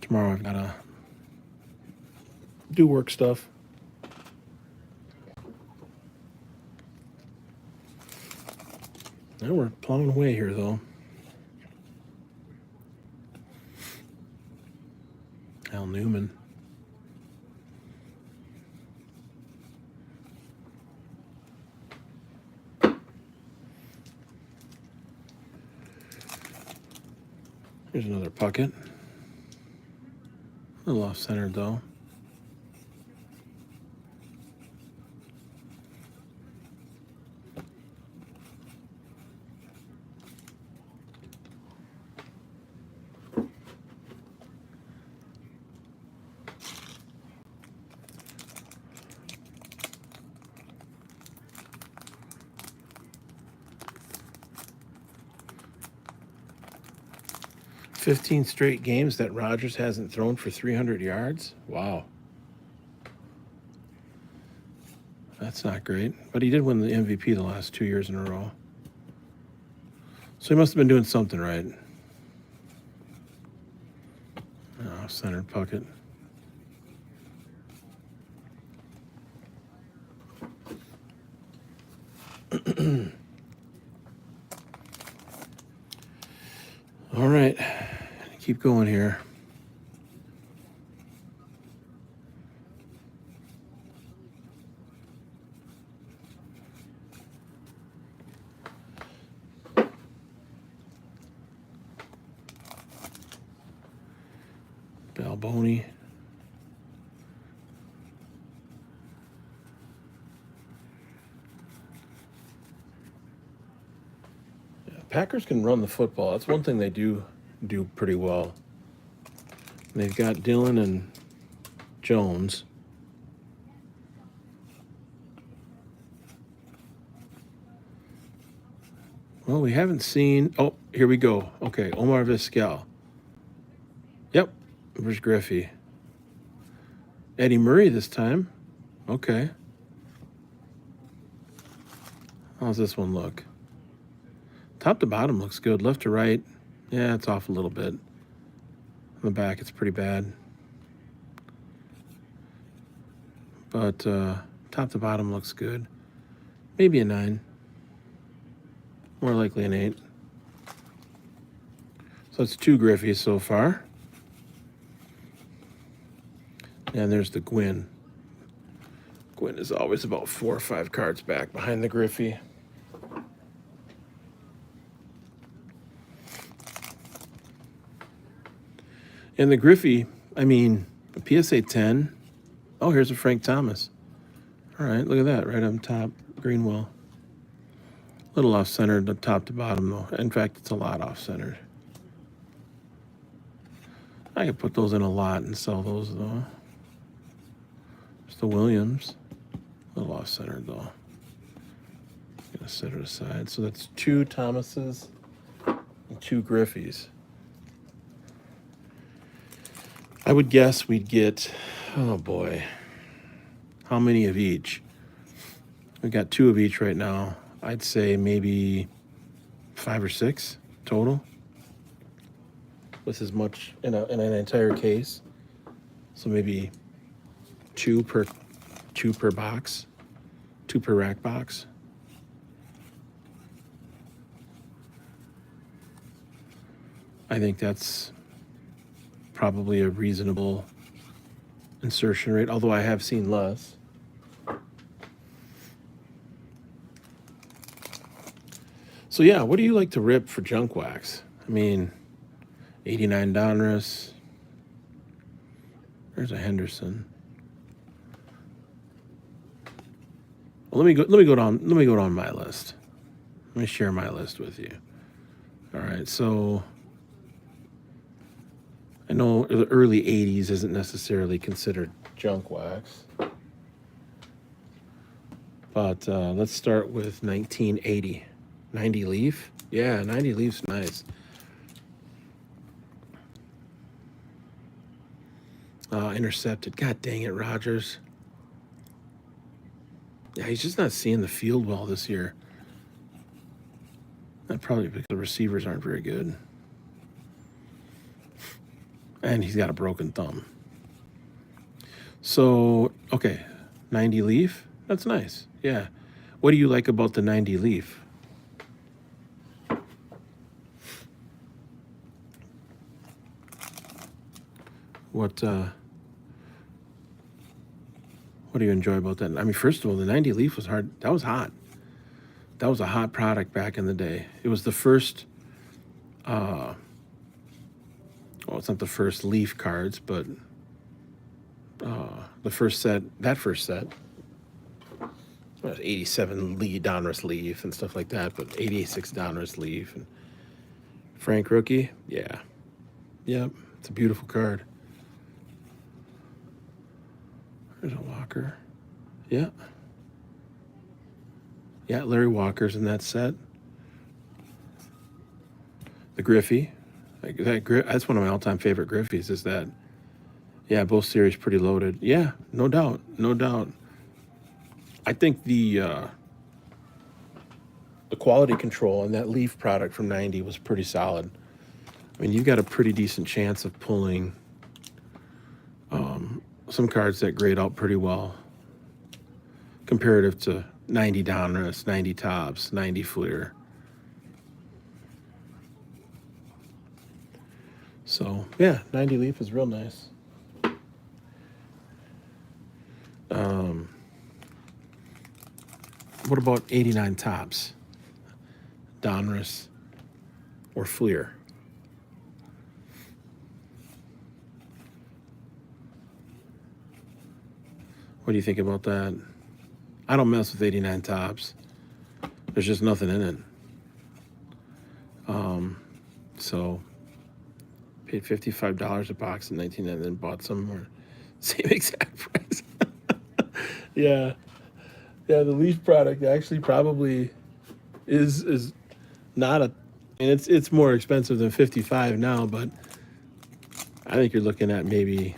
tomorrow I've got to do work stuff. Now we're plowing away here, though. Al Newman. Here's another Puckett. A little off-centered, though. "15 straight games that Rogers hasn't thrown for 300 yards? Wow. That's not great. But he did win the MVP the last 2 years in a row. So he must have been doing something right. Oh, centered Puckett. All right. Keep going here. Balboni. Yeah, Packers can run the football. That's one thing they do pretty well. They've got Dillon and Jones. Well, we haven't seen... Oh, here we go. Okay, Omar Vizquel. Yep, there's Griffey. Eddie Murray this time. Okay. How's this one look? Top to bottom looks good. Left to right, yeah, it's off a little bit. On the back, it's pretty bad. But top to bottom looks good. Maybe a 9. More likely an 8. So it's 2 Griffies so far. And there's the Gwyn. Gwyn is always about 4 or 5 cards back behind the Griffey. And the Griffey, I mean, a PSA 10. Oh, here's a Frank Thomas. All right, look at that, right on top, Greenwell. A little off-centered, the top to bottom, though. In fact, it's a lot off-centered. I could put those in a lot and sell those, though. There's the Williams. A little off-centered, though. Gonna set it aside. So that's 2 Thomases and 2 Griffies. I would guess we'd get, oh boy, how many of each? We got 2 of each right now. I'd say maybe 5 or 6 total. With as much in an entire case. So maybe 2 per box, 2 per rack box. I think that's probably a reasonable insertion rate, although I have seen less. So yeah, what do you like to rip for junk wax? I mean, 89 Donruss. There's a Henderson. Well, let me go down my list. Let me share my list with you. All right, so I know the early 80s isn't necessarily considered junk wax. But let's start with 1980. 90 Leaf? Yeah, 90 Leaf's nice. Intercepted. God dang it, Rogers. Yeah, he's just not seeing the field well this year. That probably because the receivers aren't very good. And he's got a broken thumb. So, okay, 90 Leaf. That's nice. Yeah. What do you like about the 90 Leaf? What do you enjoy about that? I mean, first of all, the 90 Leaf was hard. That was hot. That was a hot product back in the day. It was the first, well, it's not the first Leaf cards, but the first set, that first set, 87 Donruss Leaf and stuff like that, but 86 Donruss Leaf. And Frank rookie, yeah. Yep, it's a beautiful card. There's a Walker. Yeah. Yeah, Larry Walker's in that set. The Griffey. That's one of my all-time favorite Griffies, is that. Yeah, both series pretty loaded. Yeah, no doubt. No doubt. I think the quality control on that Leaf product from 90 was pretty solid. I mean, you've got a pretty decent chance of pulling some cards that grade out pretty well comparative to 90 Donruss, 90 Topps, 90 Fleer. So, yeah, 90 Leaf is real nice. What about 89 Topps? Donruss or Fleer? What do you think about that? I don't mess with 89 Topps. There's just nothing in it. So paid $55 a box in 19 and then bought some more. Same exact price. Yeah. Yeah, the Leaf product actually probably is not a, and it's more expensive than 55 now, but I think you're looking at maybe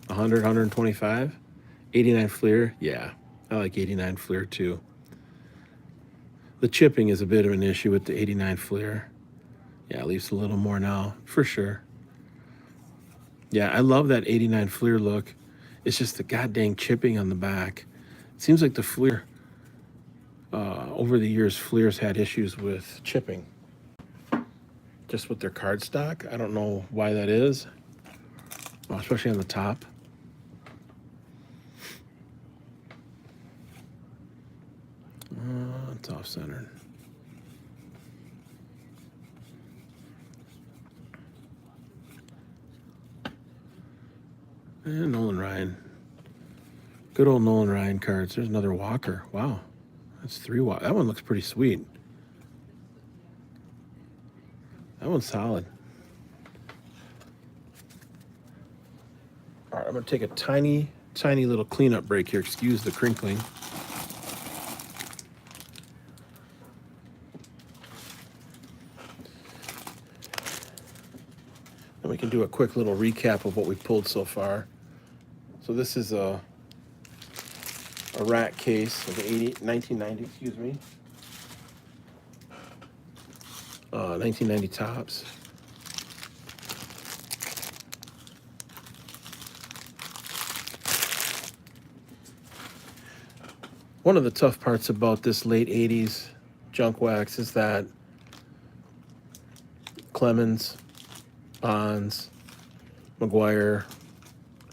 100, 125. 89 Fleer, yeah. I like 89 Fleer too. The chipping is a bit of an issue with the 89 Fleer. Yeah, it leaves a little more now, for sure. Yeah, I love that 89 Fleer look. It's just the goddamn chipping on the back. It seems like the Fleer, over the years, Fleer's had issues with chipping. Just with their card stock. I don't know why that is, especially on the top. It's off-centered. And Nolan Ryan. Good old Nolan Ryan cards. There's another Walker. Wow. That's 3 Walker. That one looks pretty sweet. That one's solid. All right, I'm going to take a tiny little cleanup break here. Excuse the crinkling. And we can do a quick little recap of what we've pulled so far. So this is a rack case of 1990, excuse me. 1990 tops. One of the tough parts about this late 80s junk wax is that Clemens, Bonds, McGuire,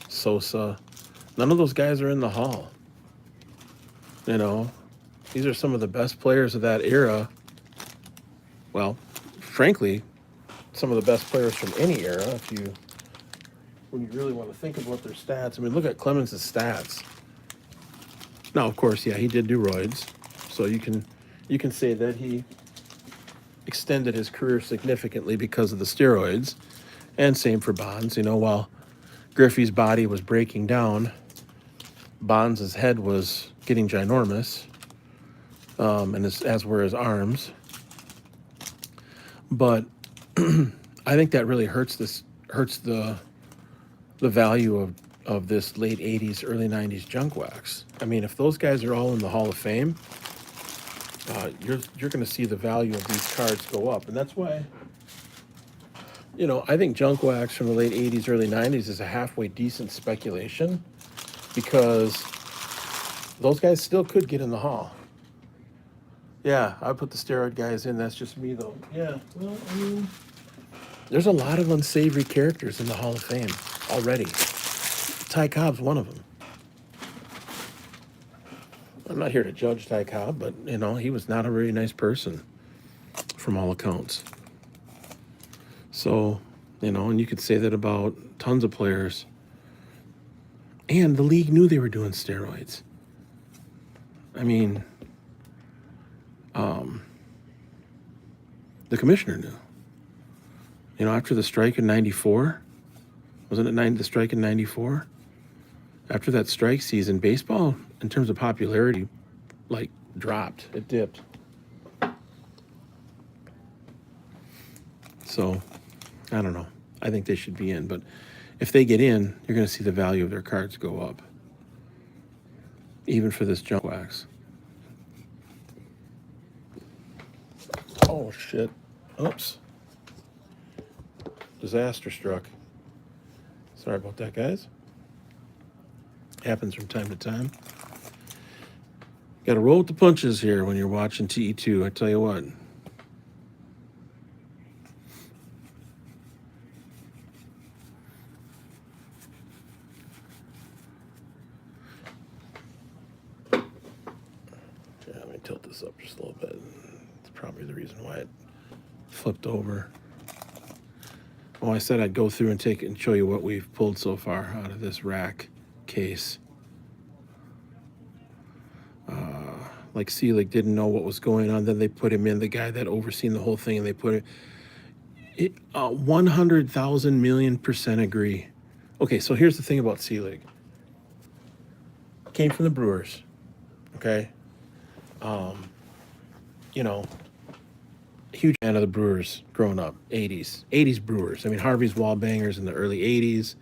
Sosa, none of those guys are in the Hall. You know, these are some of the best players of that era. Well, frankly, some of the best players from any era, when you really want to think about their stats. I mean, look at Clemens' stats. Now, of course, yeah, he did do roids, so you can say that he extended his career significantly because of the steroids, and same for Bonds. You know, while Griffey's body was breaking down, Bonds' head was getting ginormous, and as were his arms. But I think that really hurts the value of this late 80s, early 90s junk wax. I mean, if those guys are all in the Hall of Fame, you're going to see the value of these cards go up. And that's why, you know, I think junk wax from the late 80s, early 90s is a halfway decent speculation, because those guys still could get in the Hall. Yeah, I put the steroid guys in. That's just me, though. Yeah, well, I mean, there's a lot of unsavory characters in the Hall of Fame already. Ty Cobb's one of them. I'm not here to judge Ty Cobb, but, you know, he was not a very nice person from all accounts. So, you know, and you could say that about tons of players. And the league knew they were doing steroids. I mean, the commissioner knew. You know, after the strike in 94, wasn't it the strike in 94? After that strike season, baseball, in terms of popularity, like, dropped. It dipped. So, I don't know. I think they should be in. But if they get in, you're going to see the value of their cards go up. Even for this junk wax. Oh, shit. Oops. Disaster struck. Sorry about that, guys. Happens from time to time. Got to roll with the punches here when you're watching TE2, I tell you what. Yeah, let me tilt this up just a little bit. It's probably the reason why it flipped over. Oh, I said I'd go through and take it and show you what we've pulled so far out of this rack case. Like Selig didn't know what was going on. Then they put him in, the guy that overseen the whole thing, and they put it 100,000 million% agree. Okay, so here's the thing about Selig. Came from the Brewers, okay? You know, huge fan of the Brewers growing up, 80s Brewers. I mean, Harvey's wall bangers in the early 80s.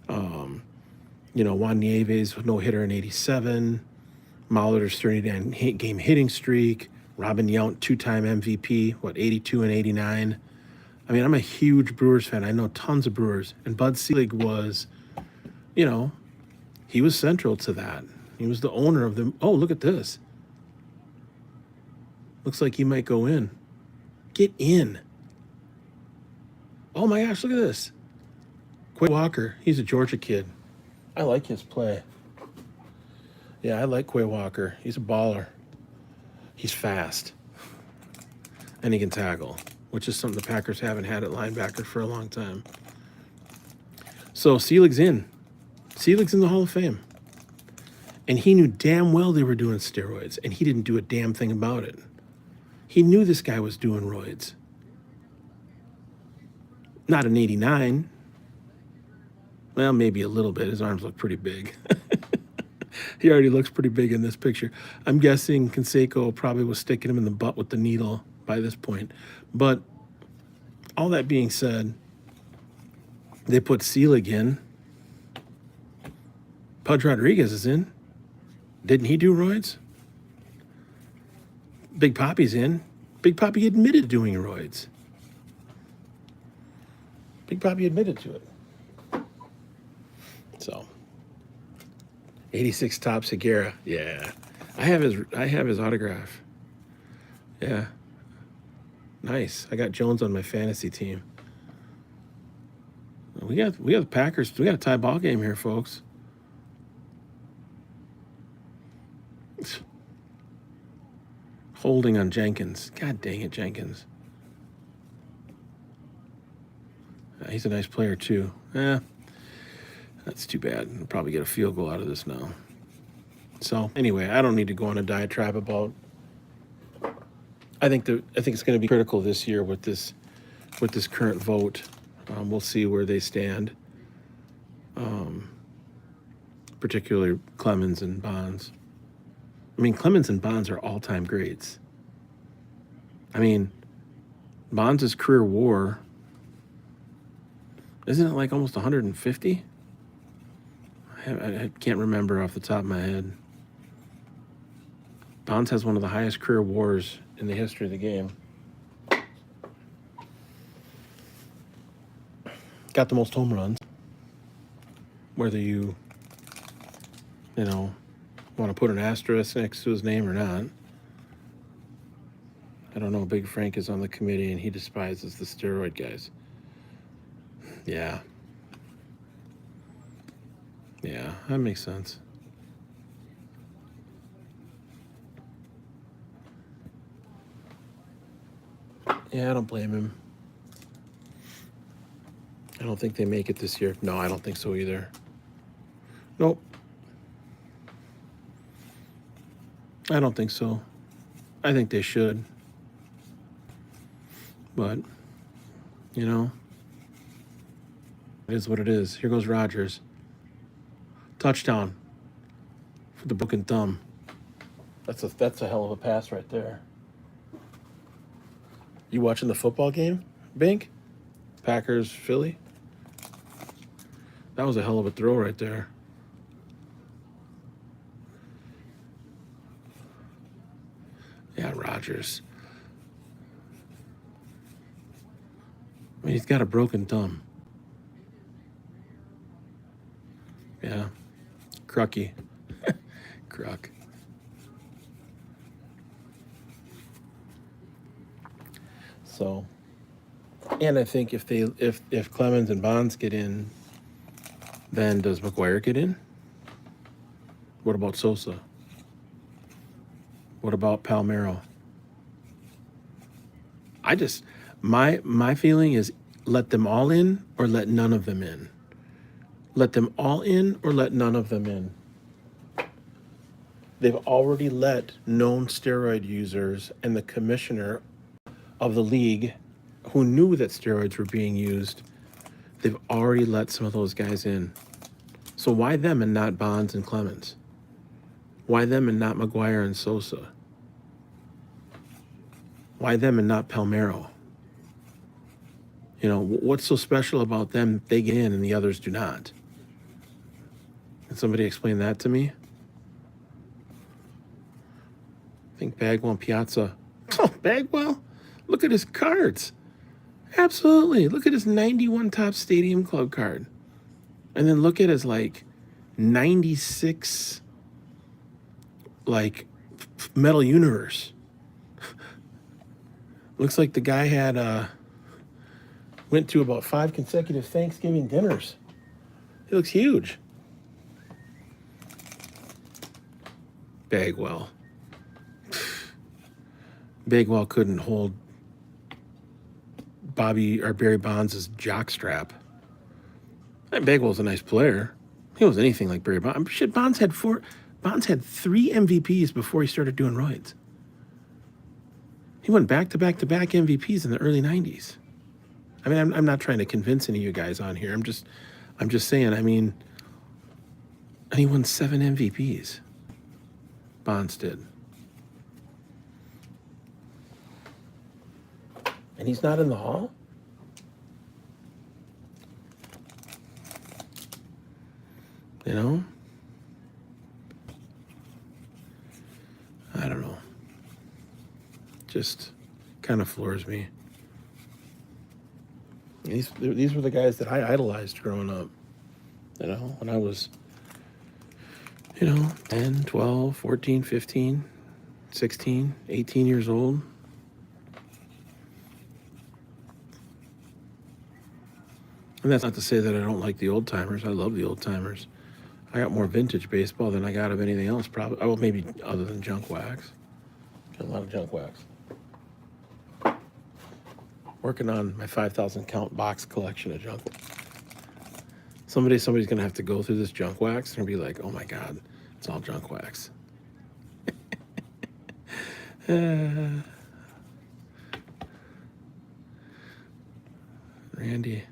You know, Juan Nieves, no hitter in 87. Molitor's 39 game hitting streak. Robin Yount, 2-time MVP, 82 and 89. I mean, I'm a huge Brewers fan. I know tons of Brewers. And Bud Selig was, you know, he was central to that. He was the owner of them. Oh, look at this. Looks like he might go in. Get in. Oh my gosh, look at this. Quay Walker, he's a Georgia kid. I like his play. Yeah, I like Quay Walker. He's a baller. He's fast. And he can tackle, which is something the Packers haven't had at linebacker for a long time. So Selig's in. Selig's in the Hall of Fame. And he knew damn well they were doing steroids, and he didn't do a damn thing about it. He knew this guy was doing roids. Not in 89. Well, maybe a little bit. His arms look pretty big. He already looks pretty big in this picture. I'm guessing Canseco probably was sticking him in the butt with the needle by this point. But all that being said, they put Selig in. Pudge Rodriguez is in. Didn't he do roids? Big Papi's in. Big Papi admitted to doing roids. Big Papi admitted to it. So, 86 Top Segura. Yeah. I have his autograph. Yeah. Nice. I got Jones on my fantasy team. We got the Packers. We got a tie ball game here, folks. Holding on Jenkins. God dang it, Jenkins. He's a nice player, too. That's too bad. We'll probably get a field goal out of this now. So, anyway, I don't need to go on a diatribe about... I think it's going to be critical this year with this current vote. We'll see where they stand. Particularly Clemens and Bonds. I mean, Clemens and Bonds are all-time greats. I mean, Bonds' career WAR, isn't it like almost 150? I can't remember off the top of my head. Bonds has one of the highest career WARs in the history of the game. Got the most home runs. Whether you want to put an asterisk next to his name or not. I don't know. Big Frank is on the committee and he despises the steroid guys. Yeah. Yeah, that makes sense. Yeah, I don't blame him. I don't think they make it this year. No, I don't think so either. Nope. I don't think so. I think they should. But, it is what it is. Here goes Rodgers. Touchdown for the broken thumb. That's a hell of a pass right there. You watching the football game, Bink? Packers, Philly? That was a hell of a throw right there. Yeah, Rodgers. I mean, he's got a broken thumb. Yeah. Crucky. Cruck. So, and I think if Clemens and Bonds get in, then does McGuire get in? What about Sosa? What about Palmeiro? My feeling is let them all in or let none of them in. Let them all in or let none of them in. They've already let known steroid users and the commissioner of the league who knew that steroids were being used, they've already let some of those guys in. So why them and not Bonds and Clemens? Why them and not McGuire and Sosa? Why them and not Palmeiro? What's so special about them? They get in and the others do not. Can somebody explain that to me? I think Bagwell and Piazza Oh, Bagwell, look at his cards. Absolutely. Look at his 91 top Stadium Club card. And then look at his, like, 96, like, Metal Universe. Looks like the guy had, went to about 5 consecutive Thanksgiving dinners. He looks huge. Bagwell. Bagwell couldn't hold Bobby or Barry Bonds' jockstrap. And Bagwell's a nice player. He wasn't anything like Barry Bonds. Shit, Bonds had 3 MVPs before he started doing roids. He went back-to-back-to-back MVPs in the early 90s. I mean, I'm not trying to convince any of you guys on here. I'm just saying, I mean, and he won 7 MVPs. Bonds did. And he's not in the Hall? You know? I don't know. Just kind of floors me. These were the guys that I idolized growing up. You know, when I was, 10, 12, 14, 15, 16, 18 years old. And that's not to say that I don't like the old timers. I love the old timers. I got more vintage baseball than I got of anything else, probably. Well, maybe other than junk wax. Got a lot of junk wax. Working on my 5,000 count box collection of junk wax. Someday somebody's going to have to go through this junk wax and be like, oh my God, it's all junk wax. Randy.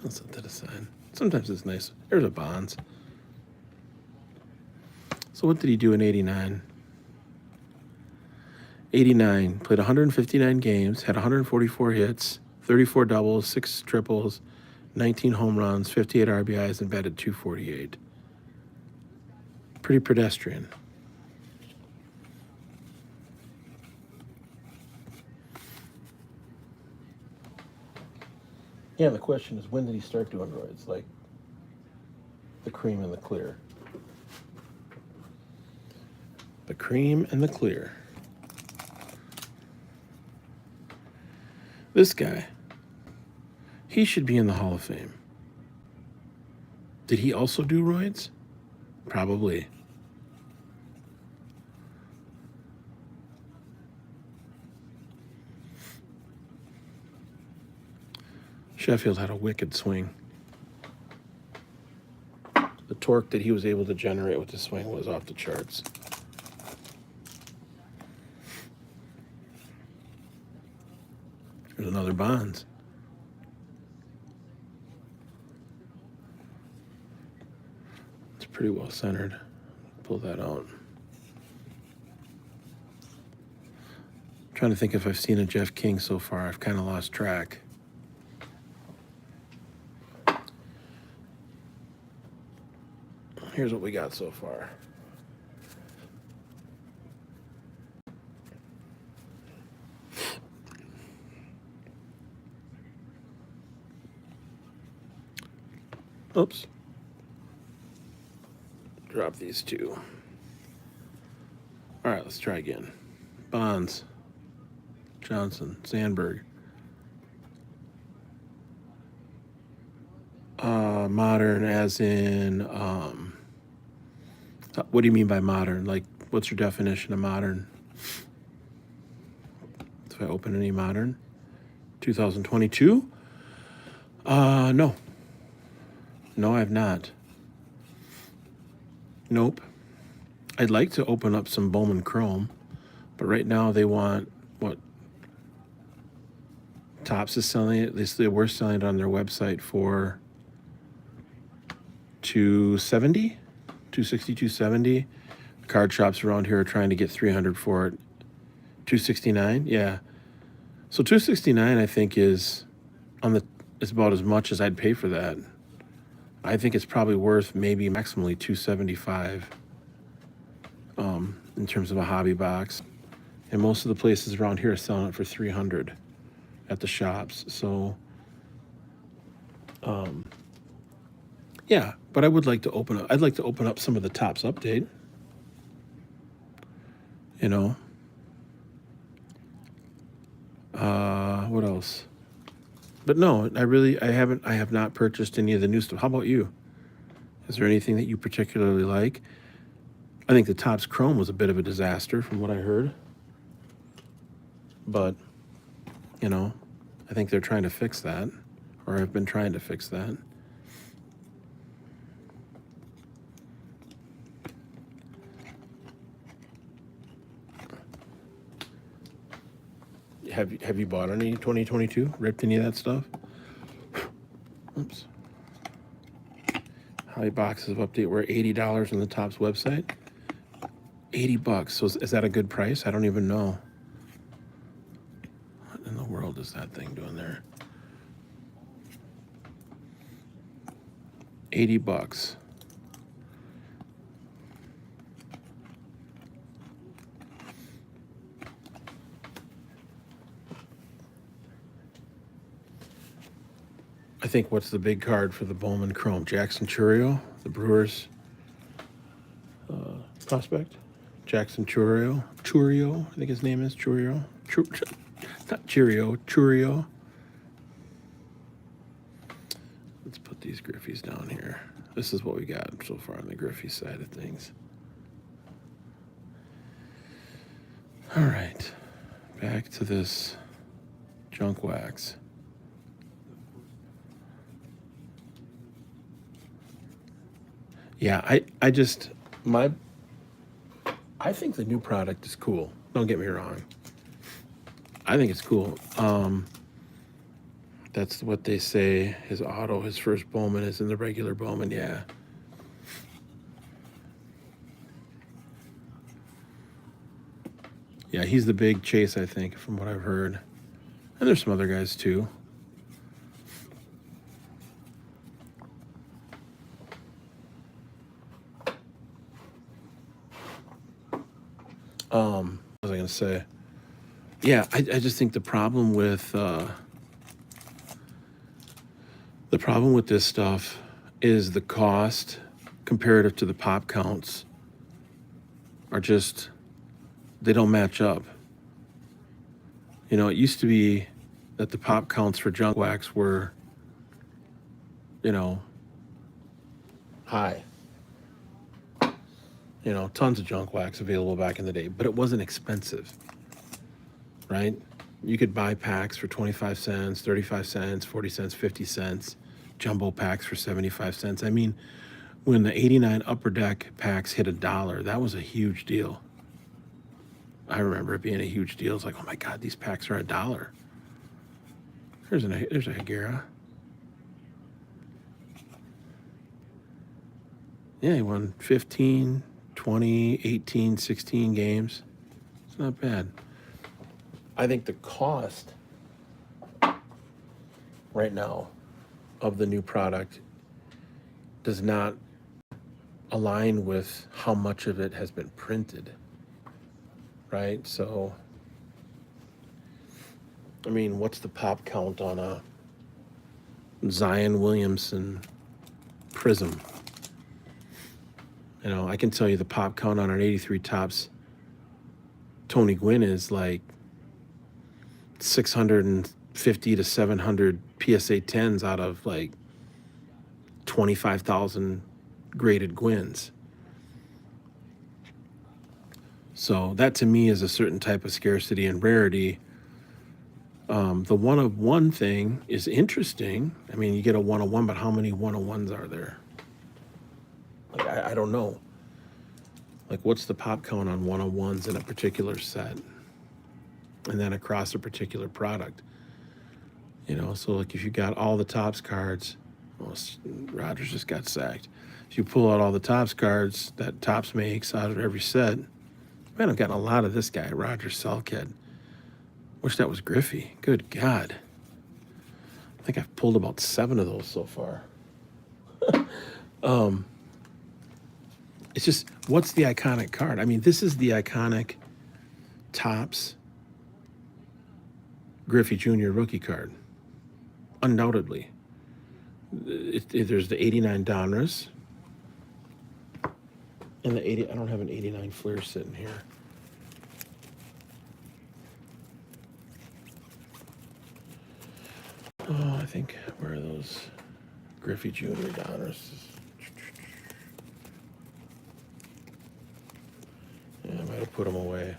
I'll set that aside. Sometimes it's nice. There's a Bonds. So what did he do in 89? 89, played 159 games, had 144 hits, 34 doubles, 6 triples, 19 home runs, 58 RBIs, and batted .248. Pretty pedestrian. Yeah, the question is, when did he start doing roids? Like the cream and the clear. The cream and the clear. This guy, he should be in the Hall of Fame. Did he also do roids? Probably. Sheffield had a wicked swing. The torque that he was able to generate with the swing was off the charts. There's another Bonds. It's pretty well centered. Pull that out. I'm trying to think if I've seen a Jeff King so far. I've kind of lost track. Here's what we got so far. Oops. Drop these two. All right, let's try again. Bonds, Johnson, Sandberg. Modern as in, what do you mean by modern? Like, what's your definition of modern? If I open any modern? 2022? No. No, I have not. Nope. I'd like to open up some Bowman Chrome, but right now they want, what? Topps is selling it. They were selling it on their website for $270, $260, $270. Card shops around here are trying to get $300 for it. $269, yeah. So $269, I think, is about as much as I'd pay for that. I think it's probably worth maybe maximally $275 in terms of a hobby box. and most of the places around here are selling it for $300 at the shops. So, yeah, but I would like to open up. I'd like to open up some of the Topps update. You know, what else? But no, I have not purchased any of the new stuff. How about you? Is there anything that you particularly like? I think the Topps Chrome was a bit of a disaster from what I heard. But, you know, I think they're trying to fix that, or have been trying to fix that. Have you bought any 2022? Ripped any of that stuff? Oops. How many boxes of update were $80 on the Topps website? $80. So is that a good price? I don't even know. What in the world is that thing doing there? $80. I think what's the big card for the Bowman Chrome? Jackson Chourio, the Brewers prospect. Jackson Chourio, I think his name is Chourio. Not Cheerio, Chourio. Let's put these Griffies down here. This is what we got so far on the Griffey side of things. All right, back to this junk wax. Yeah, I think the new product is cool. Don't get me wrong. I think it's cool. That's what they say. His first Bowman is in the regular Bowman. Yeah. Yeah, he's the big chase, I think, from what I've heard. And there's some other guys too. What was I gonna say? Yeah, I just think the problem with this stuff is the cost comparative to the pop counts are just, they don't match up. You know, it used to be that the pop counts for junk wax were, you know, high. You know, tons of junk wax available back in the day, but it wasn't expensive, right? You could buy packs for 25 cents, 35 cents, 40 cents, 50 cents, jumbo packs for 75 cents. I mean, when the 89 Upper Deck packs hit $1, that was a huge deal. I remember it being a huge deal. It's like, oh my God, these packs are $1. There's a Higuera. Yeah, he won 15, 20, 18, 16 games. It's not bad. I think the cost right now of the new product does not align with how much of it has been printed, right? So, I mean, what's the pop count on a Zion Williamson Prism? You know, I can tell you the pop count on an 83 Topps Tony Gwynn is like 650 to 700 PSA 10s out of like 25,000 graded Gwynns. So that to me is a certain type of scarcity and rarity. The one-of-one thing is interesting. I mean, you get a one-of-one, but how many one-of-ones are there? Like, I don't know. Like, what's the pop count on one-of-ones in a particular set? And then across a particular product. You know, so like if you got all the Topps cards, well, Rogers just got sacked. If you pull out all the Topps cards that Topps makes out of every set, man, I've gotten a lot of this guy, Roger Selked. Wish that was Griffey. Good God. I think I've pulled about 7 of those so far. It's just, what's the iconic card? I mean, this is the iconic Topps Griffey Jr. rookie card. Undoubtedly. There's the 89 Donruss. And the 80, I don't have an 89 Flair sitting here. Oh, I think, where are those Griffey Jr. Donruss? Yeah, I might have put them away.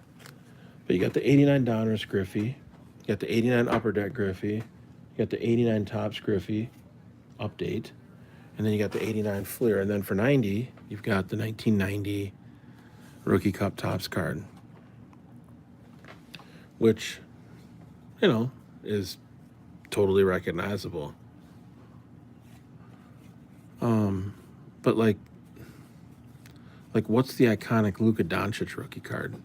But you got the 89 Donruss Griffey. You got the 89 Upper Deck Griffey. You got the 89 Topps Griffey update. And then you got the 89 Fleer. And then for 90, you've got the 1990 Rookie Cup Topps card, which, you know, is totally recognizable. But like what's the iconic Luka Doncic rookie card?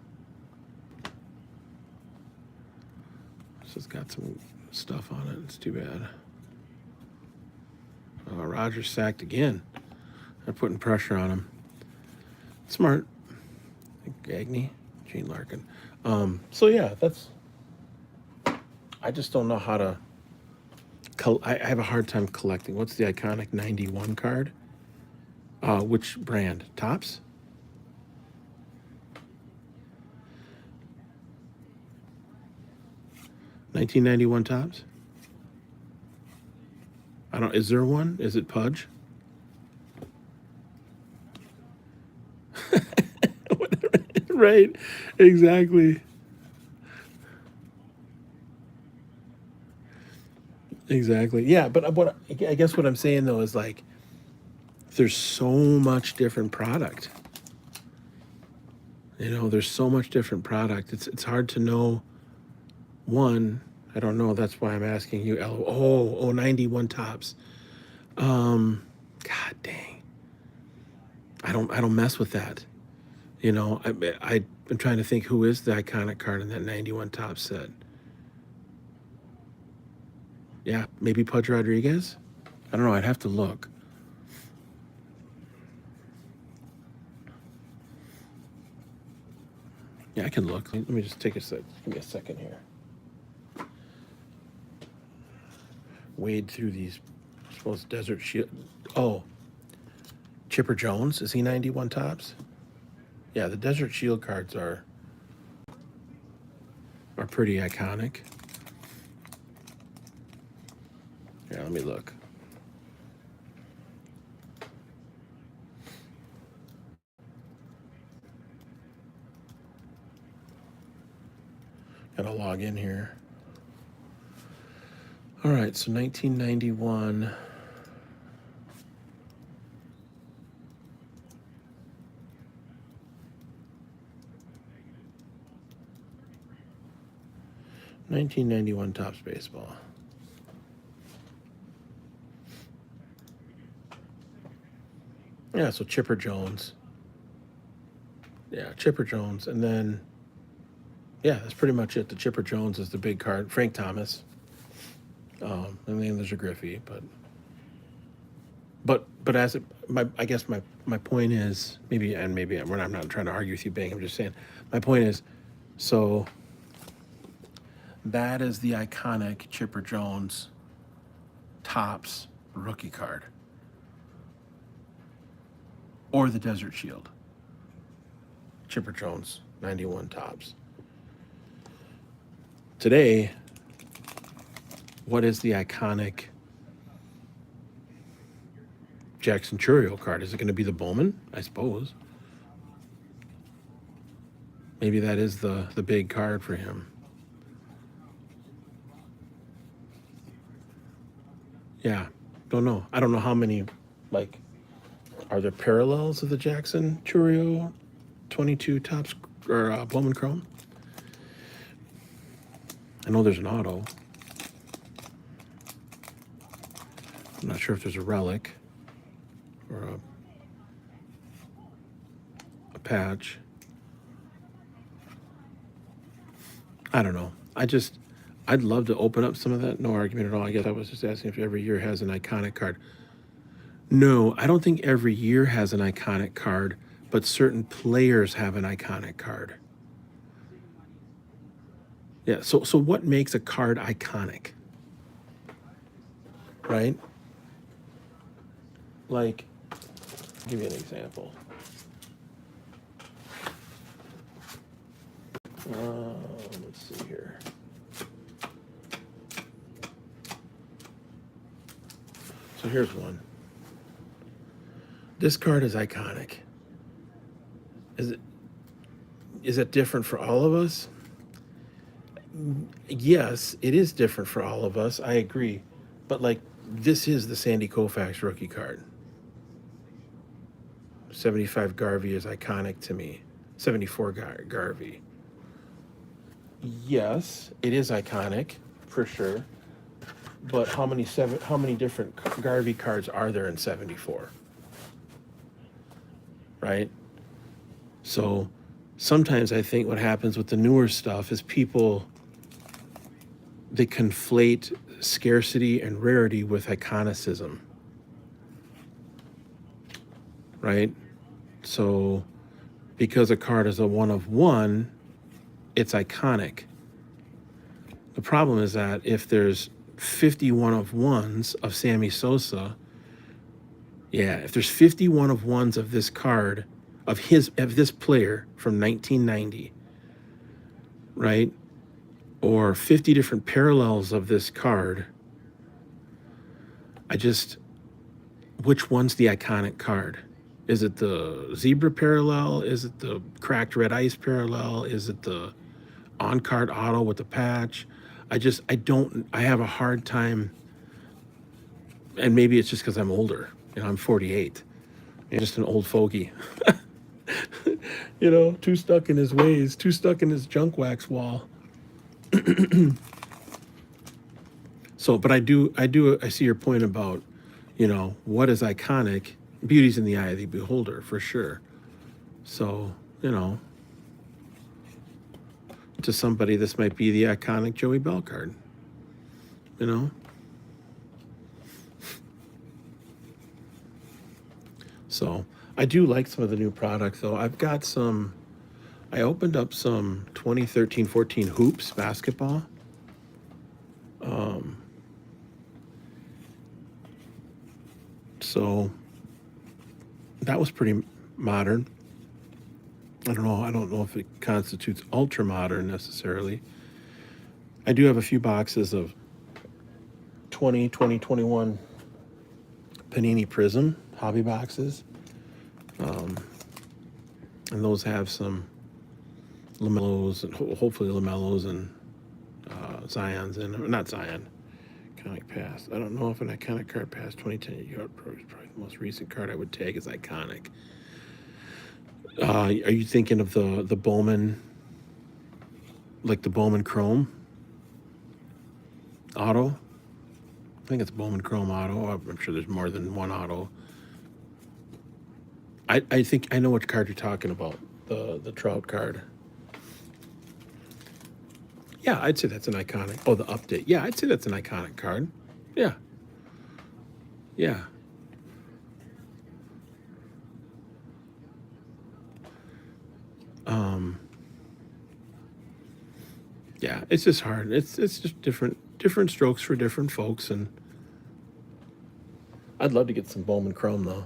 This has got some stuff on it. It's too bad. Rodgers sacked again. They're putting pressure on him. Smart. Gagney, Gene Larkin. So yeah, I just don't know how to. I have a hard time collecting. What's the iconic 91 card? Which brand? Topps? $1991 Topps? Is there one? Is it Pudge? Right, exactly. Exactly. Yeah, but I guess what I'm saying though is like, there's so much different product. You know, there's so much different product. It's hard to know. One, I don't know. That's why I'm asking you. 91 Topps. God dang. I don't mess with that. You know, I'm trying to think who is the iconic card in that 91 Topps set. Yeah, maybe Pudge Rodriguez? I don't know. I'd have to look. Yeah, I can look. Let me just take a sec. Give me a second here. Wade through these. I suppose Desert Shield. Oh, Chipper Jones. Is he 91 Topps? Yeah, the Desert Shield cards are pretty iconic. Yeah, let me look. Gotta log in here. All right, so 1991. $1991 Topps baseball. Yeah, so Chipper Jones. Yeah, Chipper Jones. And then, yeah, that's pretty much it. The Chipper Jones is the big card. Frank Thomas. And then there's a Griffey, but I guess my point is, maybe I'm not trying to argue with you, Bang. I'm just saying, my point is, so that is the iconic Chipper Jones Topps rookie card, or the Desert Shield. Chipper Jones 91 Topps. Today, what is the iconic Jackson Chourio card? Is it going to be the Bowman? I suppose. Maybe that is the big card for him. Yeah, don't know. I don't know how many, like, are there parallels of the Jackson Chourio 22 Topps or Bowman Chrome? I know there's an auto. I'm not sure if there's a relic or a patch. I don't know. I'd love to open up some of that. No argument at all. I guess I was just asking if every year has an iconic card. No, I don't think every year has an iconic card, but certain players have an iconic card. Yeah. So what makes a card iconic, right? Like, I'll give you an example. Let's see here. So here's one. This card is iconic. Is it is it different for all of us? Yes, it is different for all of us. I agree. But like this is the Sandy Koufax rookie card. 75 Garvey is iconic to me. 74 Garvey. Yes, it is iconic for sure. But how many different Garvey cards are there in 74? Right? So sometimes I think what happens with the newer stuff is people they conflate scarcity and rarity with iconicism. Right? So because a card is a one of one, it's iconic. The problem is that if there's 51 of ones of Sammy Sosa, yeah, if there's 51 of ones of this card of this player from 1990, right? Or 50 different parallels of this card, which one's the iconic card? Is it the zebra parallel? Is it the cracked red ice parallel? Is it the on-card auto with the patch? I have a hard time, and maybe it's just because I'm older. I'm 48. I'm just an old fogey. Too stuck in his ways, too stuck in his junk wax wall. So, but I see your point about, what is iconic? Beauty's in the eye of the beholder, for sure. So, to somebody, this might be the iconic Joey Bell card. So I do like some of the new products, though. I opened up some 2013-14 Hoops basketball. So that was pretty modern. I don't know if it constitutes ultra modern necessarily. I do have a few boxes of 2021 Panini Prism hobby boxes. And those have some LaMelos and hopefully LaMelos and Zions and not Zion. Iconic pass. I don't know if an iconic card past 2010 Yard Pro is probably the most recent card I would tag as iconic. Are you thinking of the Bowman, like the Bowman Chrome auto? I think it's Bowman Chrome auto. I'm sure there's more than one auto. I think I know which card you're talking about. The Trout card. Yeah, I'd say that's an iconic. Oh, the update. Yeah, I'd say that's an iconic card. Yeah. Yeah. Yeah, it's just hard. It's just different strokes for different folks, and I'd love to get some Bowman Chrome though.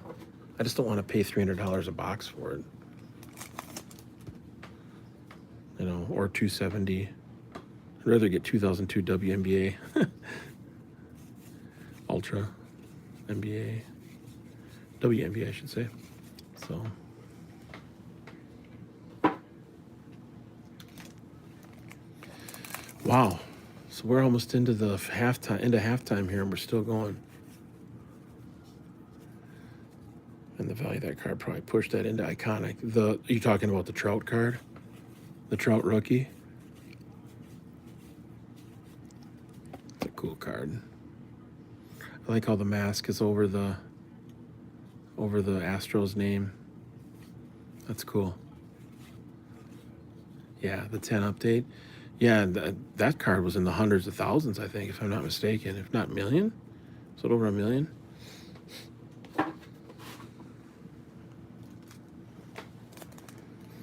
I just don't want to pay $300 a box for it. Or $270. I'd rather get 2002 WNBA, Ultra NBA, WNBA I should say. So. Wow. So we're almost into halftime here, and we're still going. And the value of that card probably pushed that into iconic. Are you talking about the Trout card? The Trout rookie? It's a cool card. I like how the mask is over the Astros name. That's cool. Yeah, the 10 update. Yeah, that card was in the hundreds of thousands, I think, if I'm not mistaken. If not million. Is it over 1 million?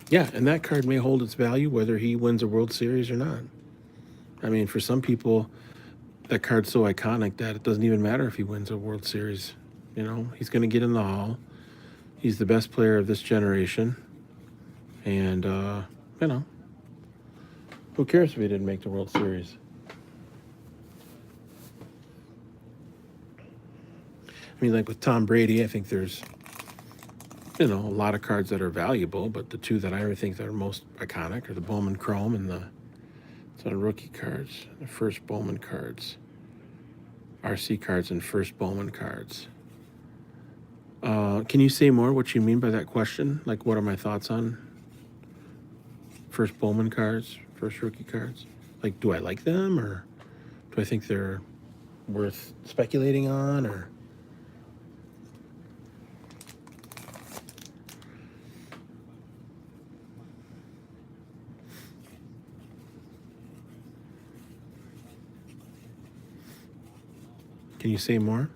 Yeah, and that card may hold its value whether he wins a World Series or not. I mean, for some people, that card's so iconic that it doesn't even matter if he wins a World Series. You know, he's going to get in the Hall. He's the best player of this generation. And, you know, who cares if he didn't make the World Series? I mean, like with Tom Brady, I think there's, you know, a lot of cards that are valuable, but the two that I think that are most iconic are the Bowman Chrome and the rookie cards, the first Bowman cards, RC cards and first Bowman cards. Can you say more what you mean by that question? Like, what are my thoughts on first Bowman cards, first rookie cards? Like, do I like them, or do I think they're worth speculating on, or? Can you say more?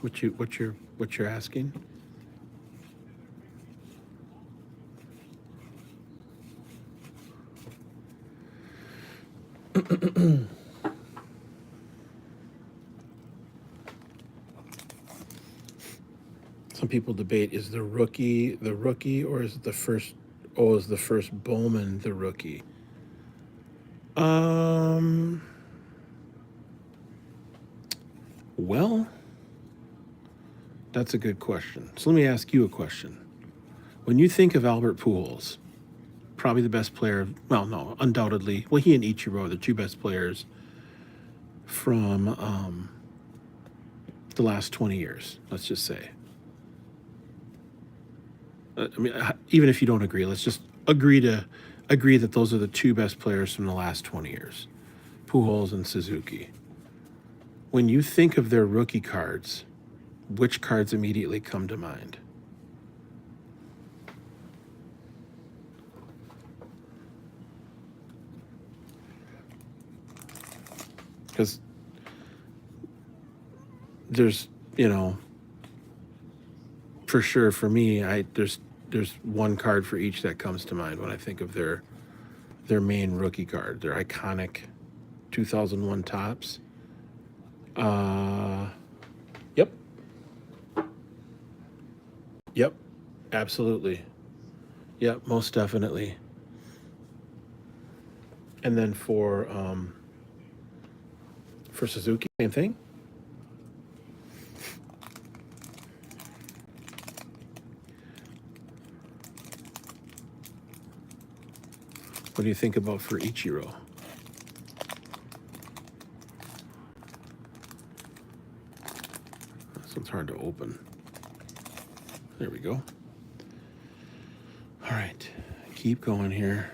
What you're asking? Some people debate, is the rookie, or is it the first? Oh, is the first Bowman the rookie? Well, that's a good question. So let me ask you a question. When you think of Albert Pujols, probably the best player, well, no, undoubtedly, well, he and Ichiro are the two best players from the last 20 years, let's just say. I mean, even if you don't agree, let's just agree that those are the two best players from the last 20 years, Pujols and Suzuki. When you think of their rookie cards, which cards immediately come to mind? Because there's, you know, for sure for me, there's one card for each that comes to mind when I think of their main rookie card, their iconic 2001 tops. Yep. Yep. Absolutely. Yep, most definitely. And then for Suzuki, same thing. What do you think about for Ichiro? This one's hard to open. There we go. All right, keep going here.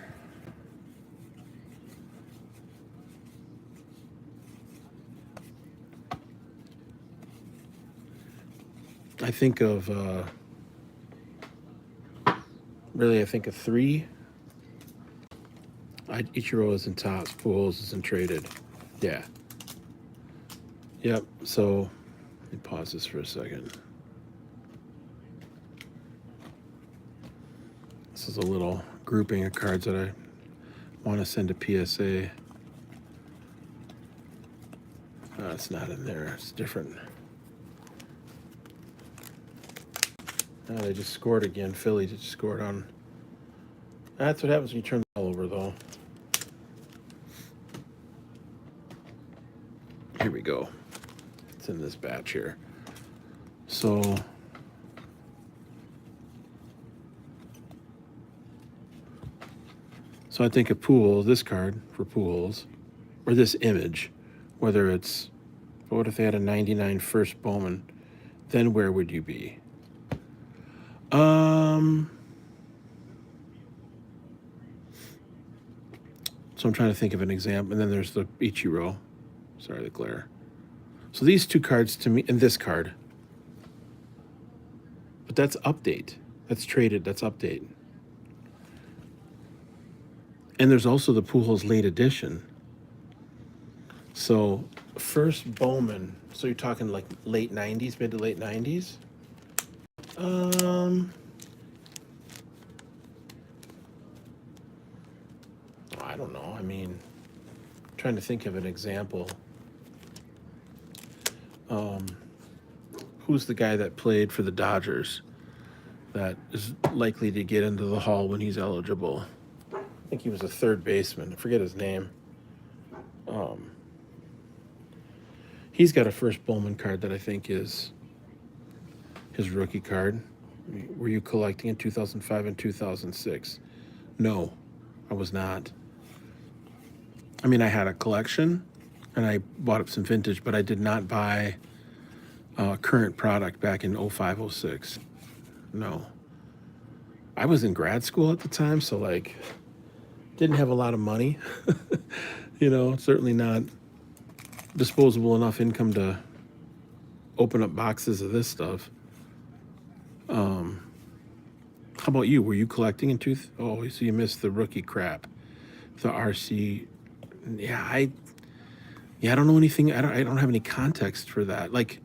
I think of three. Ichiro is in tops, Pujols is in traded. Yeah. Yep. So let me pause this for a second. This is a little grouping of cards that I want to send to PSA. It's not in there. It's different. Oh, they just scored again. Philly just scored on. That's what happens when you turn the ball over, though. Here we go. It's in this batch here. So I think of Pujols, this card for Pujols, or this image, whether it's, what if they had a 99 first Bowman, then where would you be? So I'm trying to think of an example, and then there's the Ichiro. Sorry, the glare. So these two cards to me, and this card. But that's update. That's traded. That's update. And there's also the Pujols late edition. So first Bowman. So you're talking like late 90s, mid to late 90s? I don't know. I mean, trying to think of an example. Who's the guy that played for the Dodgers that is likely to get into the Hall when he's eligible? I think he was a third baseman. I forget his name. He's got a first Bowman card that I think is his rookie card. Were you collecting in 2005 and 2006? No, I was not. I mean, I had a collection and I bought up some vintage, but I did not buy current product back in 05, 06. No. I was in grad school at the time, so like didn't have a lot of money. Certainly not disposable enough income to open up boxes of this stuff. How about you? Were you collecting in Oh, so you missed the rookie crap, the RC. Yeah, I don't know anything. I don't have any context for that. Like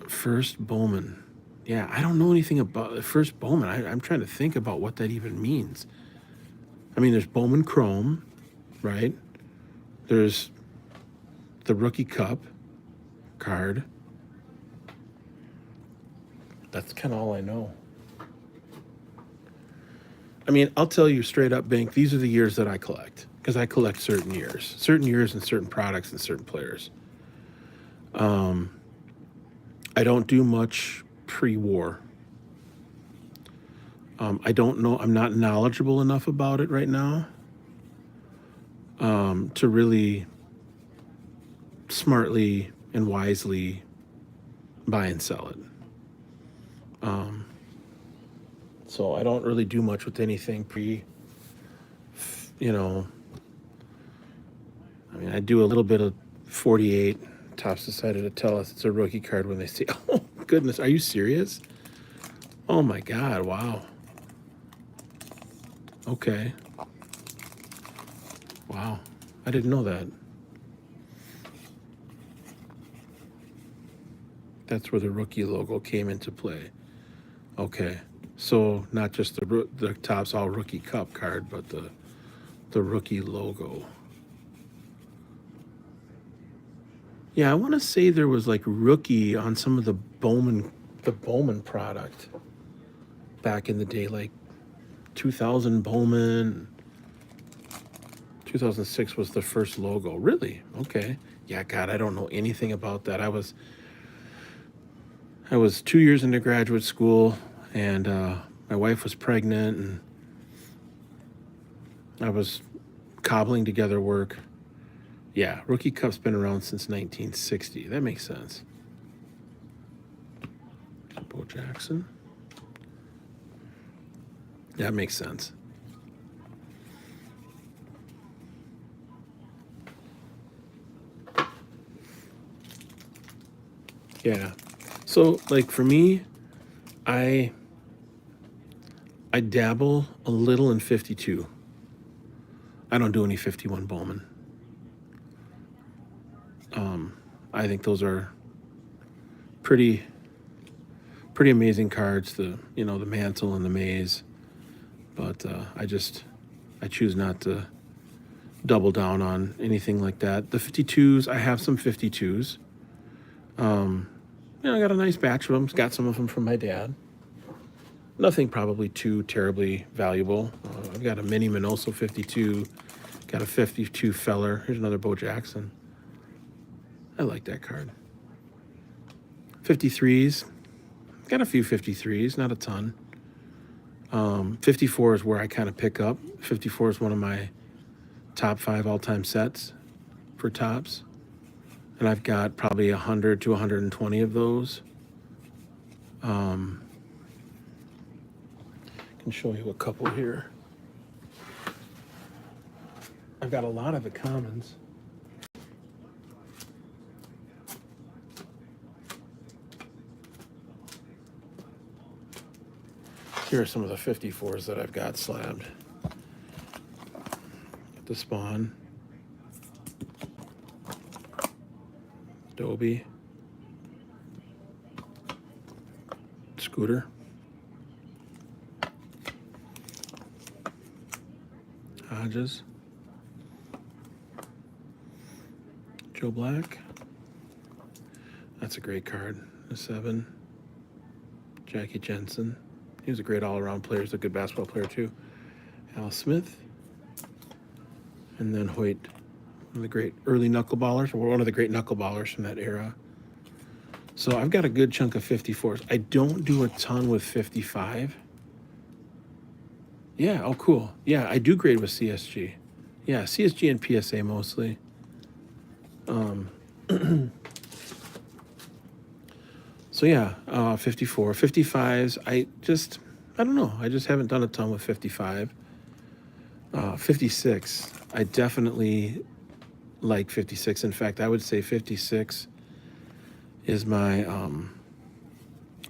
first Bowman. Yeah, I don't know anything about the first Bowman. I'm trying to think about what that even means. I mean, there's Bowman Chrome, right? There's the Rookie Cup card. That's kind of all I know. I mean, I'll tell you straight up, Bink, these are the years that I collect, because I collect certain years and certain products and certain players. I don't do much pre-war. I don't know. I'm not knowledgeable enough about it right now to really smartly and wisely buy and sell it. So I don't really do much with anything I mean, I do a little bit of 48. Topps decided to tell us it's a rookie card when they say, oh, goodness, are you serious? Oh, my God, wow. Okay. Wow, I didn't know that. That's where the rookie logo came into play. Okay, so not just the Topps All Rookie Cup card, but the rookie logo. Yeah, I want to say there was like rookie on some of the Bowman product back in the day, like 2000 Bowman. 2006 was the first logo. Really? Okay. Yeah, God, I don't know anything about that. I was 2 years into graduate school, and my wife was pregnant, and I was cobbling together work. Yeah, Rookie Cup's been around since 1960. That makes sense. Bo Jackson. That makes sense. Yeah. So, like, for me, I dabble a little in 52. I don't do any 51 Bowman. I think those are pretty amazing cards. The mantle and the maze, but I choose not to double down on anything like that. The 52s, I have some 52s. I got a nice batch of them. Got some of them from my dad. Nothing probably too terribly valuable. I've got a mini Minoso 52. Got a 52 Feller. Here's another Bo Jackson. I like that card. 53s. Got a few 53s, not a ton. 54 is where I kind of pick up. 54 is one of my top 5 all-time sets for Topps. And I've got probably 100 to 120 of those. I can show you a couple here. I've got a lot of the commons. Here are some of the 54s that I've got slabbed. The Spawn. Dobie. Scooter. Hodges. Joe Black. That's a great card. A 7. Jackie Jensen. He was a great all-around player. He's a good basketball player too. Al Smith. And then Hoyt, one of the great early knuckleballers, or one of the great knuckleballers from that era. So I've got a good chunk of 54s. I don't do a ton with 55. Yeah, oh cool. Yeah, I do grade with CSG. Yeah, CSG and PSA mostly. So yeah, 54. 55s, I don't know. I just haven't done a ton with 55. 56, I definitely like 56. In fact, I would say 56 is my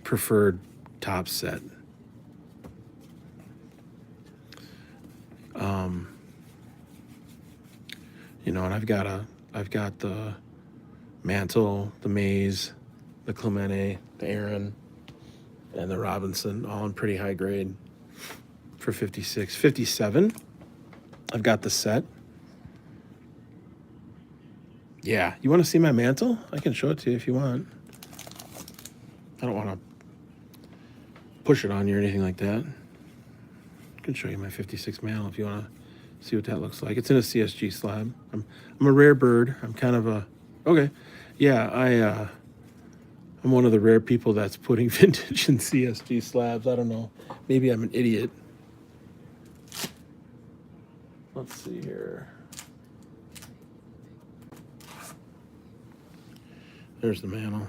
preferred top set. You know, and I've got the Mantle, the Mays, the Clemente, the Aaron, and the Robinson, all in pretty high grade for 56. 57, I've got the set. Yeah, you want to see my Mantle? I can show it to you if you want. I don't want to push it on you or anything like that. I can show you my 56 Mantle if you want to see what that looks like. It's in a CSG slab. I'm a rare bird. I'm kind of a, okay. Yeah, I'm one of the rare people that's putting vintage in CSG slabs. I don't know. Maybe I'm an idiot. Let's see here. There's the Mantle.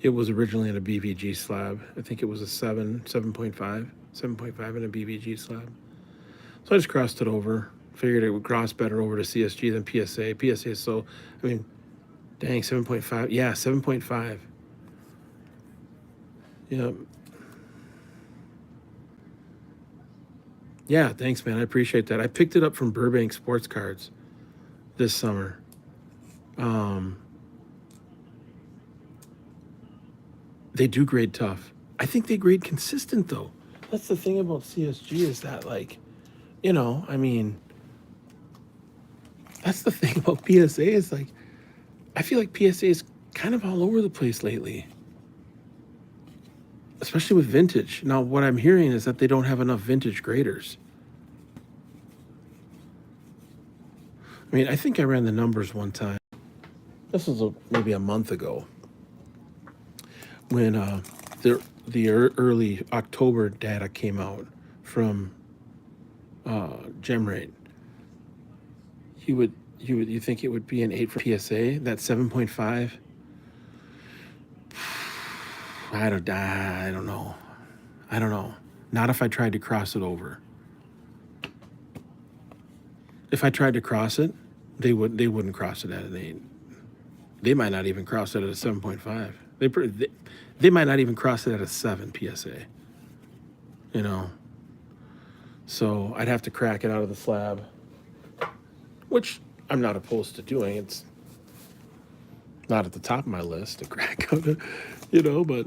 It was originally in a BVG slab. I think it was a 7.5 in a BVG slab. So I just crossed it over. Figured it would cross better over to CSG than PSA. PSA is so, I mean, dang, 7.5. Yeah, 7.5. Yep. Yeah, thanks, man. I appreciate that. I picked it up from Burbank Sports Cards this summer. They do grade tough. I think they grade consistent, though. That's the thing about CSG is that, like, you know, I mean, that's the thing about PSA is, like, I feel like PSA is kind of all over the place lately, especially with vintage. Now, what I'm hearing is that they don't have enough vintage graders. I mean, I think I ran the numbers one time. This was maybe a month ago when the early October data came out from GemRate. You think it would be an 8 for PSA? That 7.5? I don't know. I don't know. Not if I tried to cross it over. If I tried to cross it, they wouldn't cross it at an 8. They might not even cross it at a 7.5. They might not even cross it at a 7 PSA. You know. So I'd have to crack it out of the slab, which I'm not opposed to doing. It's not at the top of my list to crack out, you know. But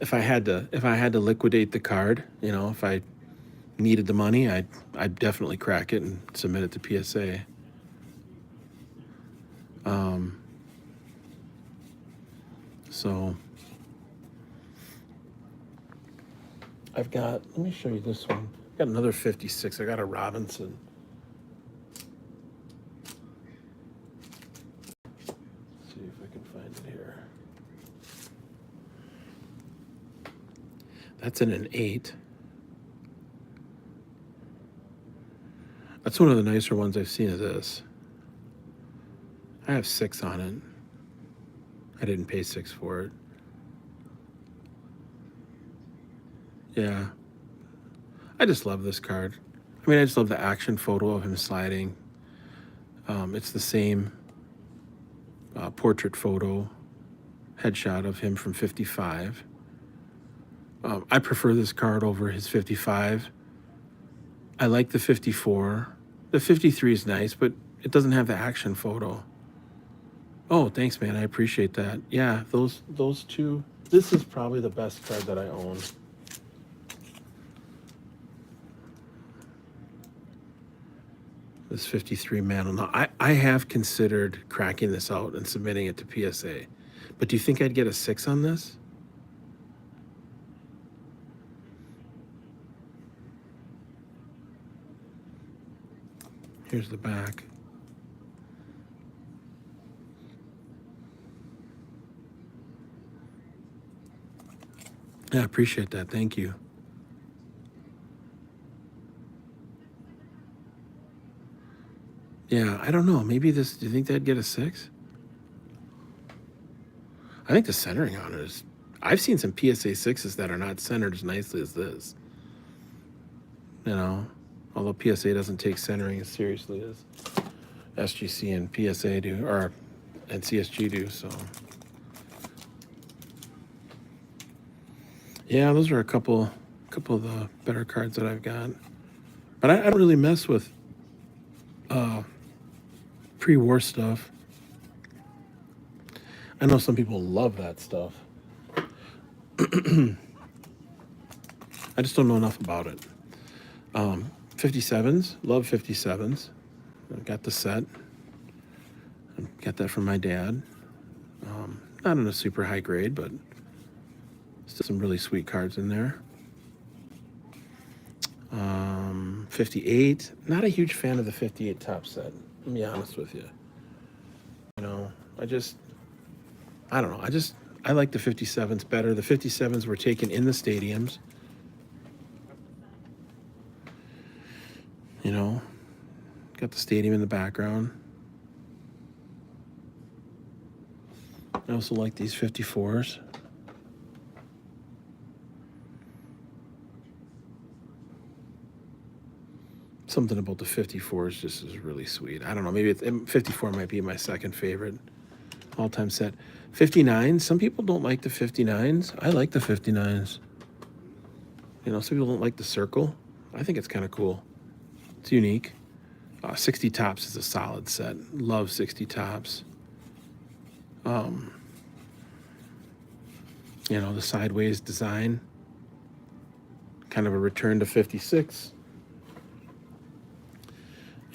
if I had to liquidate the card, you know, if I needed the money, I'd definitely crack it and submit it to PSA. So I've got, let me show you this one. I got another 56. I got a Robinson. Let's see if I can find it here. That's in an 8. That's one of the nicer ones I've seen of this. I have 6 on it. I didn't pay 6 for it. Yeah. I just love this card. I mean, I just love the action photo of him sliding. It's the same portrait photo, headshot of him from 55. I prefer this card over his 55. I like the 54. The 53 is nice, but it doesn't have the action photo. Oh, thanks, man. I appreciate that. Yeah, those two. This is probably the best card that I own. This 53 mantle. Now, I have considered cracking this out and submitting it to PSA. But do you think I'd get a 6 on this? Here's the back. Yeah, I appreciate that. Thank you. Yeah, I don't know. Maybe this, do you think they'd get a 6? I think the centering on it is, I've seen some PSA 6s that are not centered as nicely as this. You know, although PSA doesn't take centering as seriously as SGC and PSA do, and CSG do, so. Yeah, those are a couple of the better cards that I've got. But I don't really mess with pre-war stuff. I know some people love that stuff. I just don't know enough about it. 57s, love 57s. I got the set. I got that from my dad. Not in a super high grade, but still some really sweet cards in there. 58, not a huge fan of the 58 top set. Let me be honest with you. You know, I don't know. I like the 57s better. The 57s were taken in the stadiums. You know, got the stadium in the background. I also like these 54s. Something about the 54s just is really sweet. I don't know. Maybe 54 might be my second favorite all-time set. 59s. Some people don't like the 59s. I like the 59s. You know, some people don't like the circle. I think it's kind of cool. It's unique. 60 tops is a solid set. Love 60 tops. You know, the sideways design. Kind of a return to 56.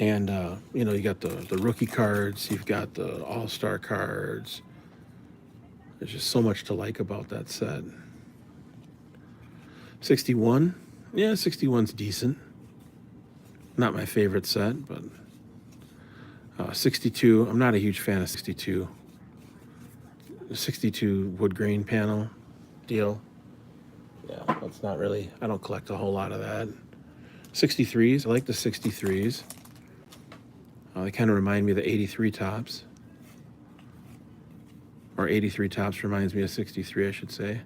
And, you know, you got the rookie cards. You've got the all-star cards. There's just so much to like about that set. 61. Yeah, 61's decent. Not my favorite set, but 62. I'm not a huge fan of 62. The 62 wood grain panel deal. Yeah, that's not really, I don't collect a whole lot of that. 63s. I like the 63s. They kind of remind me of the 83 tops. Or 83 tops reminds me of 63, I should say.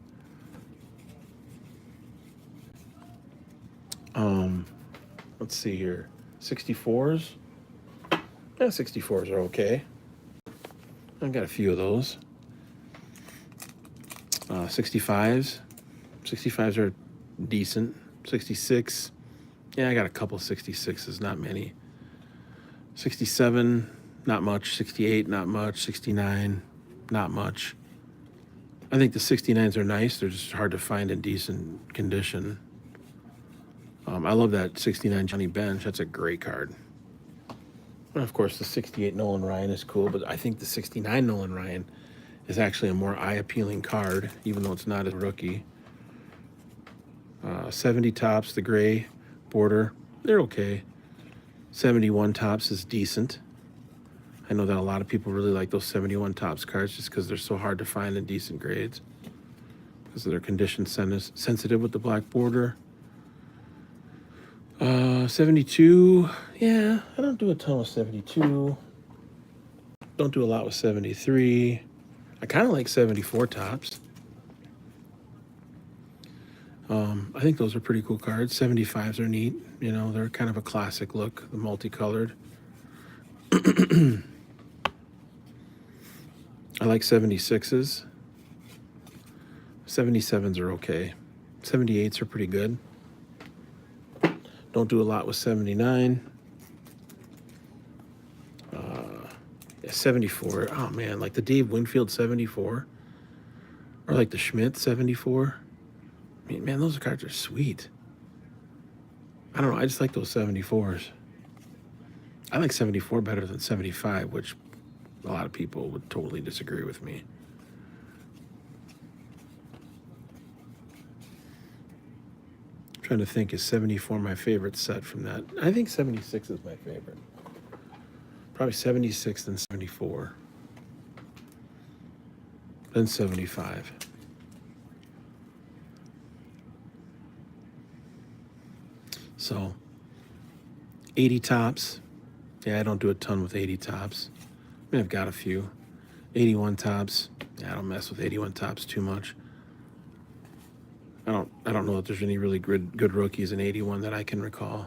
Let's see here. 64s. Yeah, 64s are okay. I've got a few of those. 65s. 65s are decent. 66. Yeah, I got a couple 66s, not many. 67, not much. 68, not much. 69, not much. I think the 69s are nice. They're just hard to find in decent condition. I love that 69 Johnny Bench. That's a great card. And of course, the 68 Nolan Ryan is cool, but I think the 69 Nolan Ryan is actually a more eye-appealing card, even though it's not a rookie. 70 tops, the gray border, they're okay. 71 tops is decent. I know that a lot of people really like those 71 tops cards just because they're so hard to find in decent grades because of their condition sensitive with the black border. 72, yeah, I don't do a ton with 72. Don't do a lot with 73. I kind of like 74 tops. I think those are pretty cool cards. 75s are neat. You know, they're kind of a classic look, the multicolored. I like 76s. 77s are okay. 78s are pretty good. Don't do a lot with 79. 74. Oh, man, like the Dave Winfield 74. Or like the Schmidt 74. I mean, man, those cards are sweet. I don't know. I just like those 74s. I like 74 better than 75, which a lot of people would totally disagree with me. I'm trying to think, is 74 my favorite set from that? I think 76 is my favorite. Probably 76, then 74. Then 75. So, 80 tops. Yeah, I don't do a ton with 80 tops. I mean, I've got a few. 81 tops. Yeah, I don't mess with 81 tops too much. I don't know if there's any really good rookies in 81 that I can recall.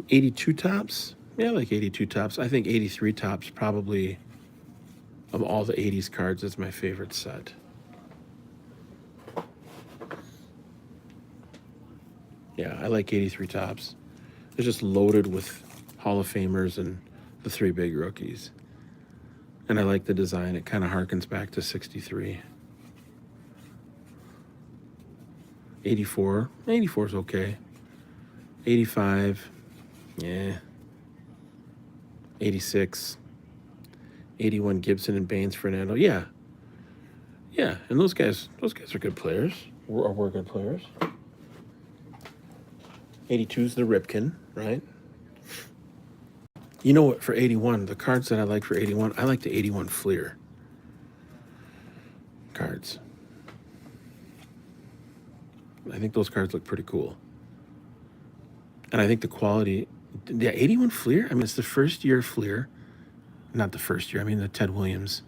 82 tops. Yeah, I like 82 tops. I think 83 tops probably, of all the 80s cards, is my favorite set. Yeah, I like 83 tops. They're just loaded with Hall of Famers and the three big rookies. And I like the design. It kind of harkens back to 63. 84. 84 is okay. 85. Yeah. 86. 81 Gibson and Baines Fernando. Yeah. Yeah. And those guys are good players. Were good players. 82 is the Ripken, right? You know what, for 81, the cards that I like for 81, I like the 81 Fleer cards. I think those cards look pretty cool. And I think the quality, yeah, 81 Fleer, I mean, it's the first year Fleer. Not the first year, I mean, the Ted Williams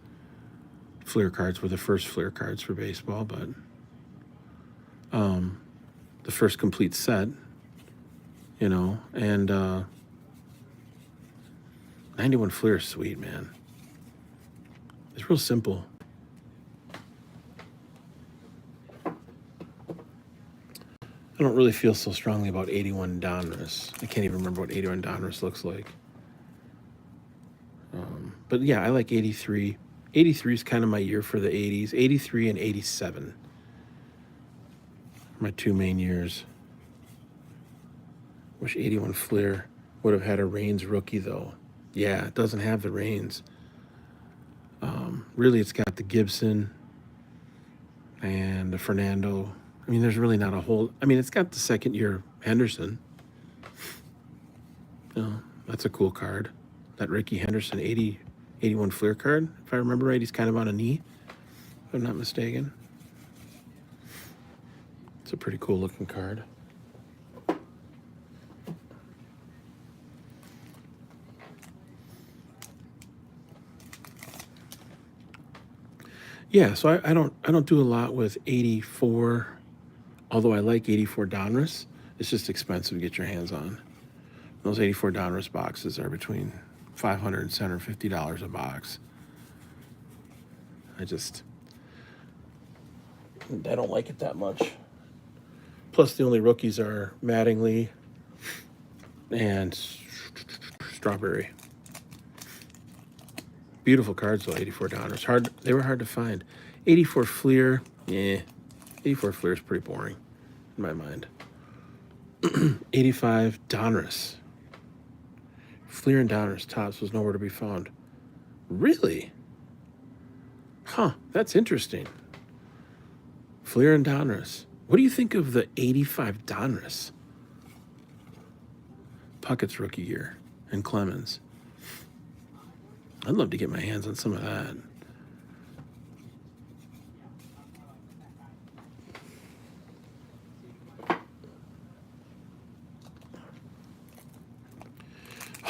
Fleer cards were the first Fleer cards for baseball, but the first complete set, you know, and 91 Fleer is sweet, man. It's real simple. I don't really feel so strongly about 81 Donruss. I can't even remember what 81 Donruss looks like. But yeah, I like 83. 83 is kind of my year for the 80s. 83 and 87 are my two main years. Wish 81 Fleer would have had a Reigns rookie, though. Yeah, it doesn't have the Reigns. Really, it's got the Gibson and the Fernando. I mean, there's really not a whole... I mean, it's got the second year Henderson. You know, that's a cool card. That Ricky Henderson 81 Fleer card. If I remember right, he's kind of on a knee, if I'm not mistaken. It's a pretty cool looking card. Yeah, so I don't do a lot with 84, although I like 84 Donruss. It's just expensive to get your hands on. Those 84 Donruss boxes are between $500 and $750 a box. I don't like it that much. Plus, the only rookies are Mattingly and Strawberry. Beautiful cards, though, 84 Donruss. They were hard to find. 84 Fleer, yeah. 84 Fleer is pretty boring, in my mind. 85 Donruss. Fleer and Donruss tops was nowhere to be found. Really? Huh, that's interesting. Fleer and Donruss. What do you think of the 85 Donruss? Puckett's rookie year and Clemens. I'd love to get my hands on some of that.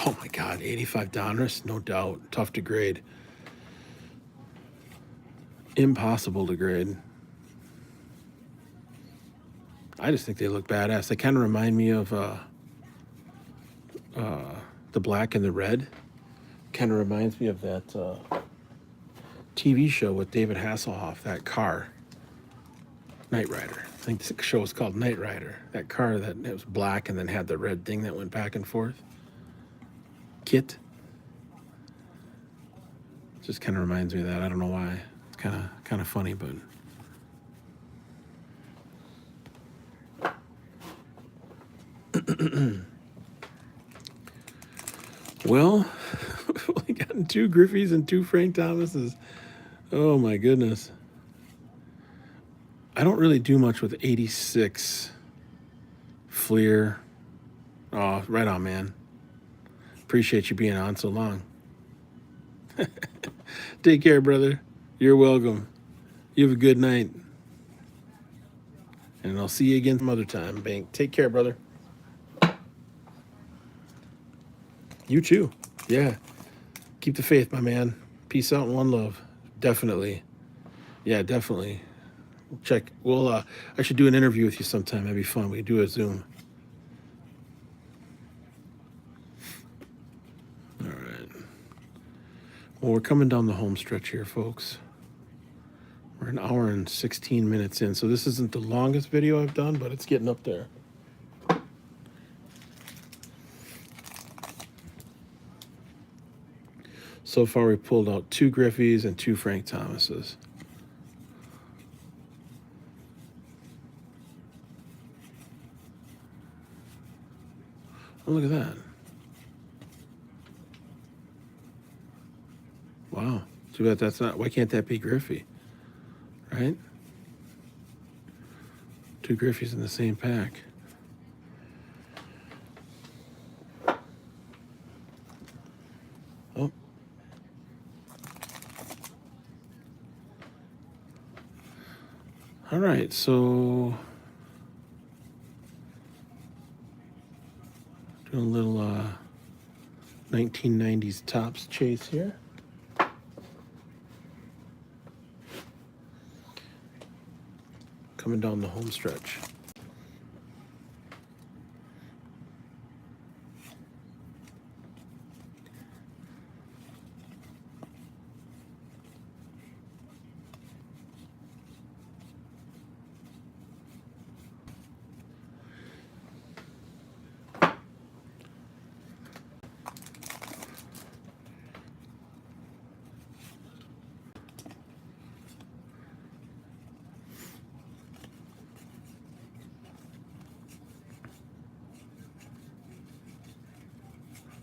Oh my God, 85 Donruss? No doubt. Tough to grade. Impossible to grade. I just think they look badass. They kind of remind me of the black and the red. Kind of reminds me of that TV show with David Hasselhoff, that car, Knight Rider. I think the show was called Knight Rider. That car that it was black and then had the red thing that went back and forth. Kit. Just kind of reminds me of that. I don't know why. It's kind of funny, but Well, we've only gotten 2 Griffeys and 2 Frank Thomases. Oh my goodness. I don't really do much with 86 Fleer. Oh, right on, man. Appreciate you being on so long. Take care, brother. You're welcome. You have a good night. And I'll see you again some other time, Bank. Take care, brother. You too. Yeah. Keep the faith, my man. Peace out and one love. Definitely. Yeah, definitely. Check. Well, I should do an interview with you sometime. That'd be fun. We could do a Zoom. All right. Well, we're coming down the home stretch here, folks. We're an hour and 16 minutes in, so this isn't the longest video I've done, but it's getting up there. So far, we pulled out 2 Griffeys and 2 Frank Thomases. Oh, look at that. Wow. Too bad that's not, why can't that be Griffey? Right? 2 Griffeys in the same pack. Oh. All right, so doing a little 1990s Topps chase here. Coming down the home stretch.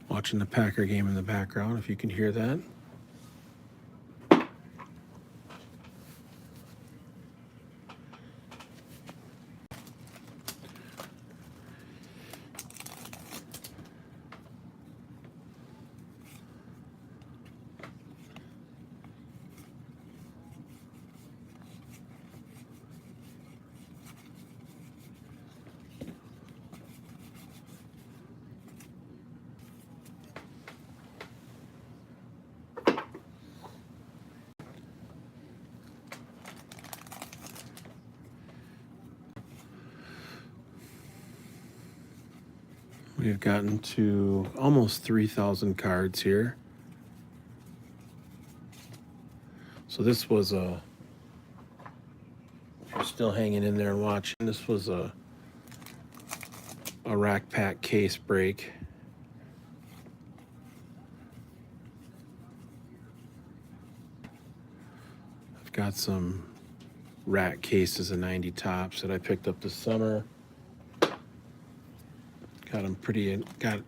Watching the Packer game in the background, if you can hear that. We've gotten to almost 3,000 cards here. So this was a, if you're still hanging in there and watching, this was a rack pack case break. I've got some rack cases of 90 Topps that I picked up this summer. Got them got,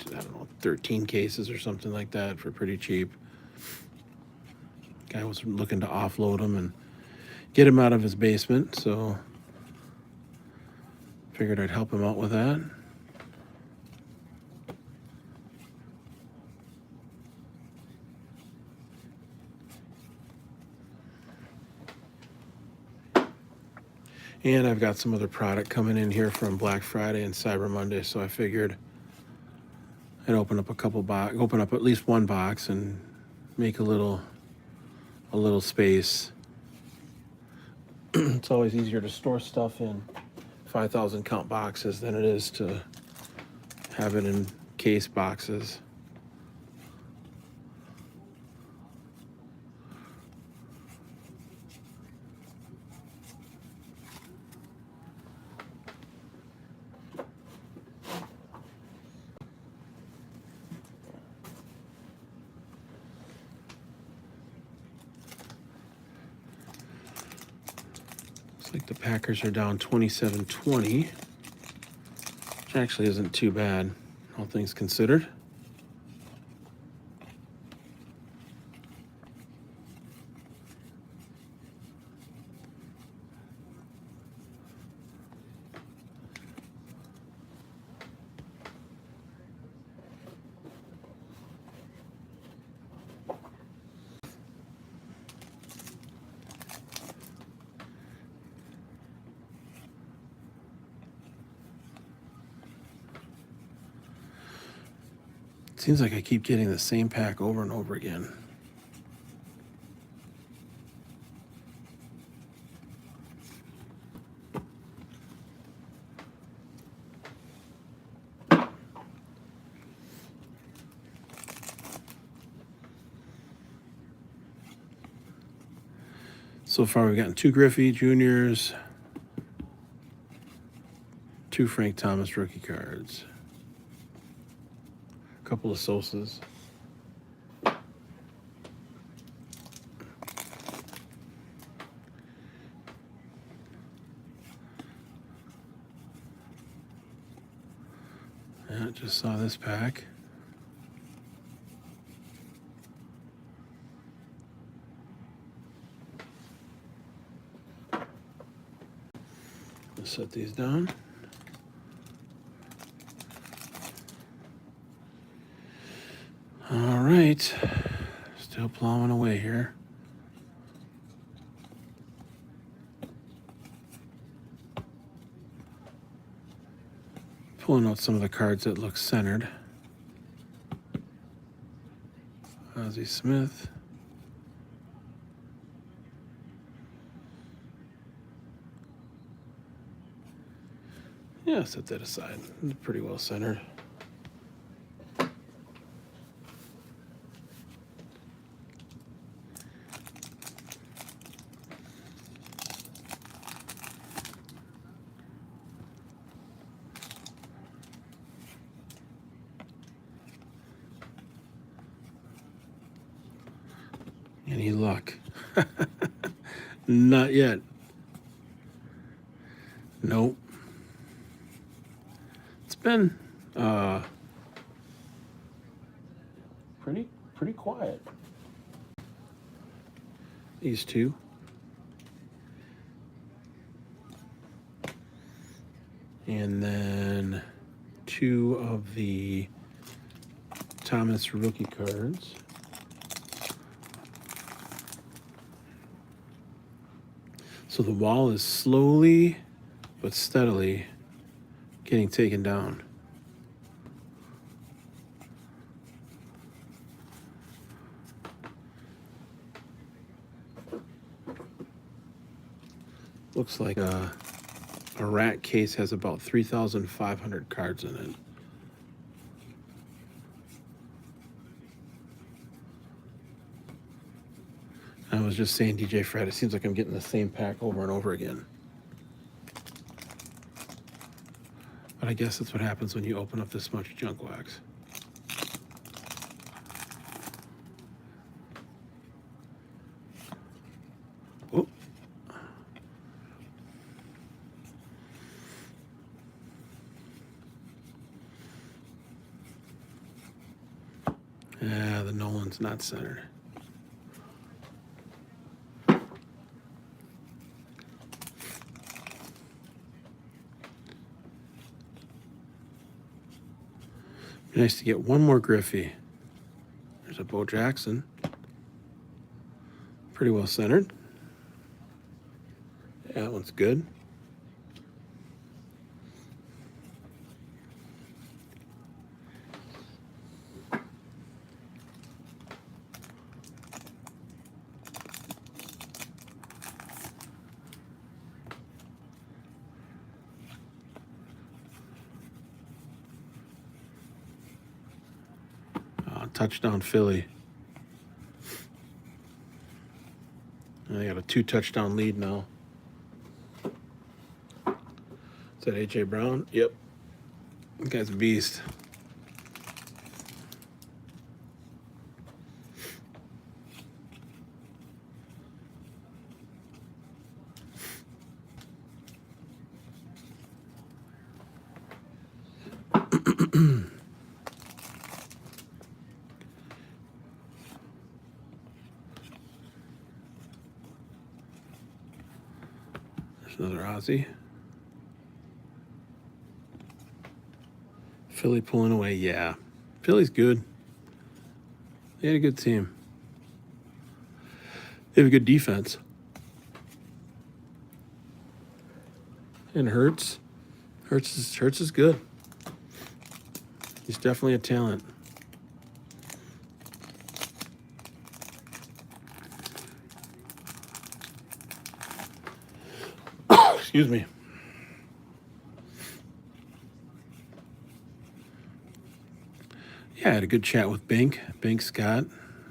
I don't know, 13 cases or something like that for pretty cheap. Guy was looking to offload them and get him out of his basement, so figured I'd help him out with that. And I've got some other product coming in here from Black Friday and Cyber Monday, so I figured I'd open up at least one box and make a little space. It's always easier to store stuff in 5,000 count boxes than it is to have it in case boxes. Like the Packers are down 27-20, which actually isn't too bad, all things considered. Seems like I keep getting the same pack over and over again. So far, we've gotten 2 Griffey Juniors, 2 Frank Thomas rookie cards, a couple of Sosas. Yeah, just saw this pack. Let's set these down. All right, still plowing away here. Pulling out some of the cards that look centered. Ozzie Smith. Yeah, set that aside. It's pretty well centered. Any luck? Not yet. Nope. It's been pretty quiet. These two. And then 2 of the Thomas rookie cards. So the wall is slowly but steadily getting taken down. Looks like a rat case has about 3,500 cards in it. I was just saying, DJ Fred, it seems like I'm getting the same pack over and over again. But I guess that's what happens when you open up this much junk wax. Oh. Yeah, the Nolan's not centered. Nice to get one more Griffey. There's a Bo Jackson. Pretty well centered. Yeah, that one's good. Touchdown Philly. And they got a 2-touchdown lead now. Is that A.J. Brown? Yep. That guy's a beast. Another Ozzie. Philly pulling away. Yeah. Philly's good. They had a good team. They have a good defense. And Hurts. Hurts is good. He's definitely a talent. Excuse me. Yeah, I had a good chat with Bink Scott.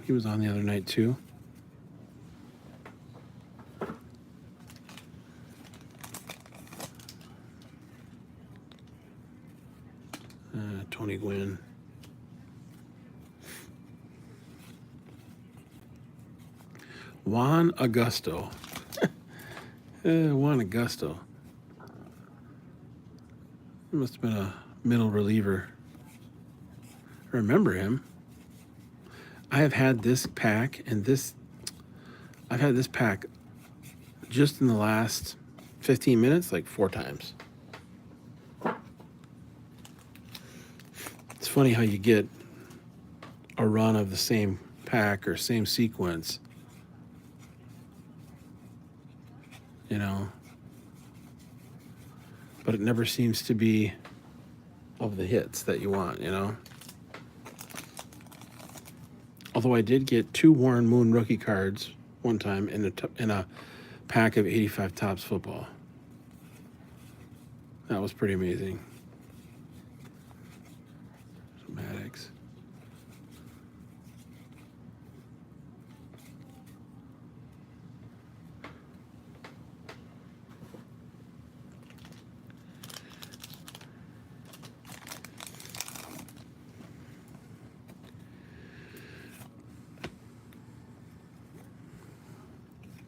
He was on the other night too. Tony Gwynn. Juan Augusto. Juan Augusto. He must have been a middle reliever. I remember him. I have had this pack, and I've had this pack just in the last 15 minutes, like 4 times. It's funny how you get a run of the same pack or same sequence, you know, but it never seems to be of the hits that you want, you know. Although I did get 2 Warren Moon rookie cards one time in a pack of 85 Topps football. That was pretty amazing. Maddox.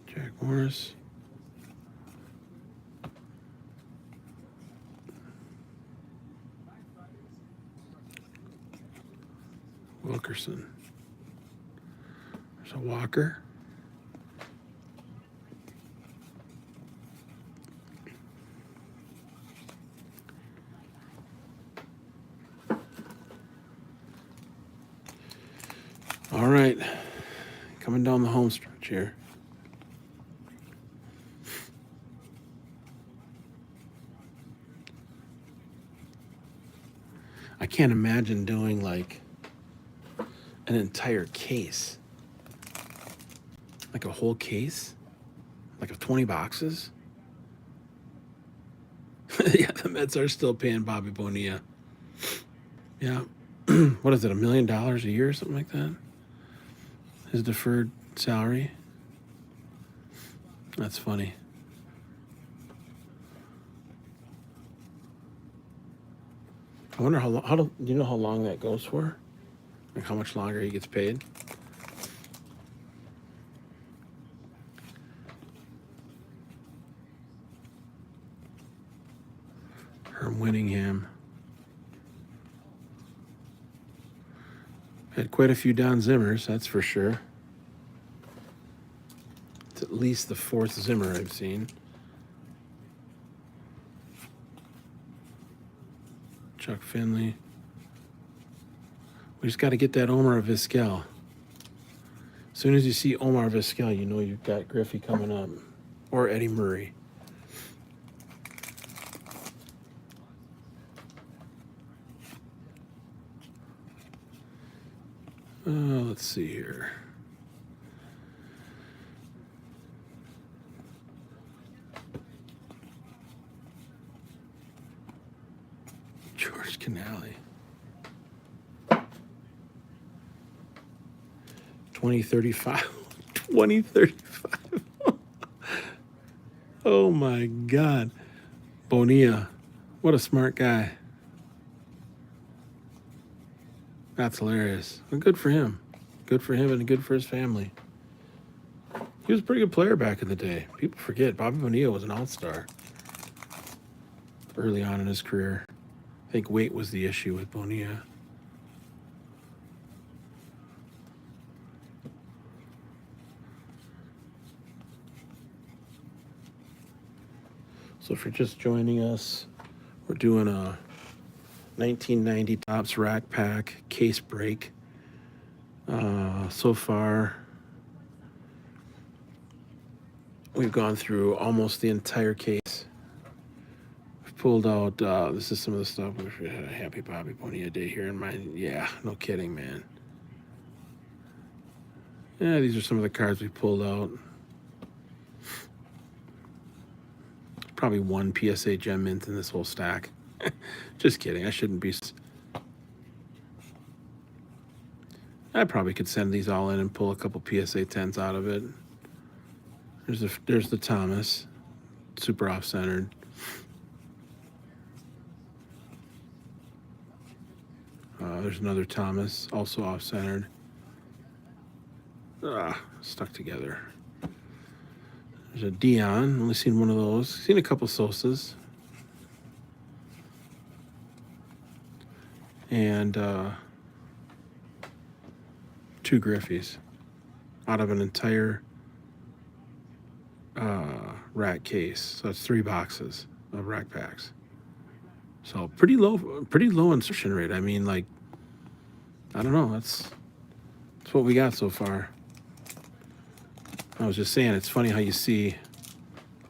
Jack Morris. Wilkerson. There's a Walker. All right. Coming down the home stretch here. I can't imagine doing like an entire case, like a whole case, like of 20 boxes. Yeah, the Mets are still paying Bobby Bonilla. Yeah. What is it, $1 million a year or something like that? His deferred salary. That's funny. I wonder do you know how long that goes for? Like how much longer he gets paid? Herm Winningham. Had quite a few Don Zimmers, that's for sure. It's at least the 4th Zimmer I've seen. Chuck Finley. We just got to get that Omar Vizquel. As soon as you see Omar Vizquel, you know you've got Griffey coming up. Or Eddie Murray. Let's see here. George Canale. 2035. 2035. Oh my God. Bonilla. What a smart guy. That's hilarious. Well, good for him. Good for him and good for his family. He was a pretty good player back in the day. People forget Bobby Bonilla was an all-star early on in his career. I think weight was the issue with Bonilla. So if you're just joining us, we're doing a 1990 Topps Rack Pack case break. So far, we've gone through almost the entire case. We've pulled out, this is some of the stuff. We had a happy Bobby Bonilla day here in mine. Yeah, no kidding, man. Yeah, these are some of the cards we pulled out. probably one PSA gem mint in this whole stack. Just kidding. I shouldn't be. I probably could send these all in and pull a couple PSA 10s out of it. There's the Thomas, super off-centered. There's another Thomas, also off-centered. Stuck together. There's a Dion. Only seen one of those. Seen a couple Sosas. And 2 Griffies out of an entire rack case. So it's 3 boxes of rack packs. So pretty low insertion rate. I mean, like, I don't know. That's what we got so far. I was just saying, it's funny how you see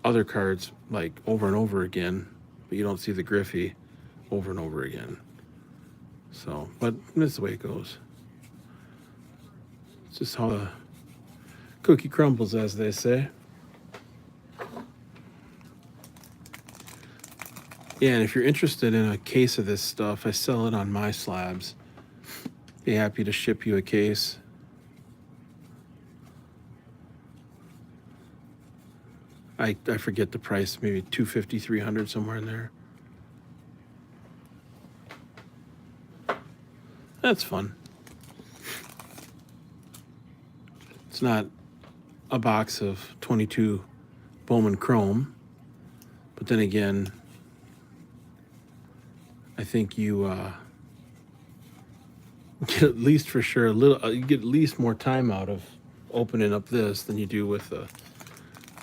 other cards like over and over again, but you don't see the Griffey over and over again. So, but that's the way it goes. It's just how the cookie crumbles, as they say. Yeah, and if you're interested in a case of this stuff, I sell it on my slabs. Be happy to ship you a case. I forget the price, maybe $250, $300, somewhere in there. That's fun. It's not a box of 22 Bowman Chrome, but then again, I think you get at least for sure you get at least more time out of opening up this than you do with a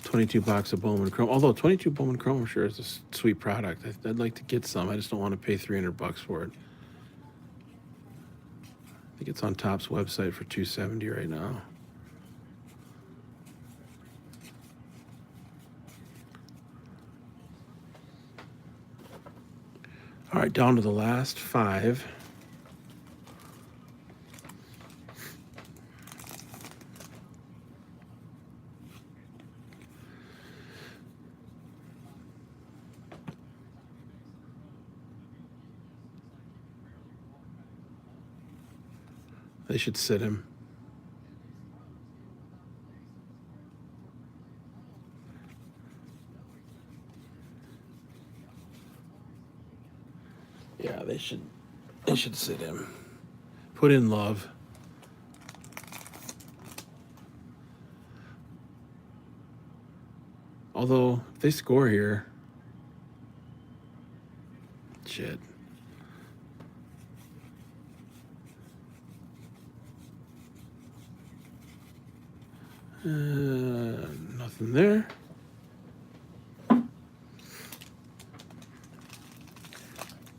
22 box of Bowman Chrome. Although 22 Bowman Chrome, I'm sure, is a sweet product. I'd like to get some. I just don't want to pay $300 for it. I think it's on Topps website for $270 right now. All right, down to the last 5. They should sit him. Yeah, they should sit him. Put in Love. Although if they score here, shit. Nothing there.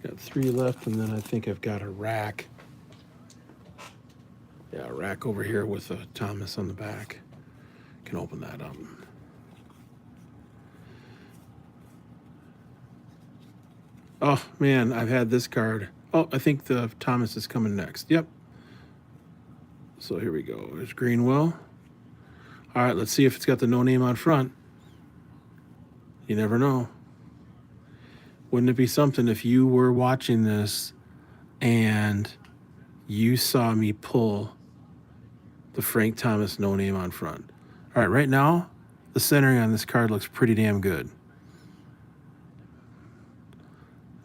Got 3 left, and then I think I've got a rack. Yeah, a rack over here with a Thomas on the back. Can open that up. Oh, man, I've had this card. Oh, I think the Thomas is coming next. Yep. So here we go. There's Greenwell. All right, let's see if it's got the no name on front. You never know. Wouldn't it be something if you were watching this and you saw me pull the Frank Thomas no name on front? All right, right now, the centering on this card looks pretty damn good.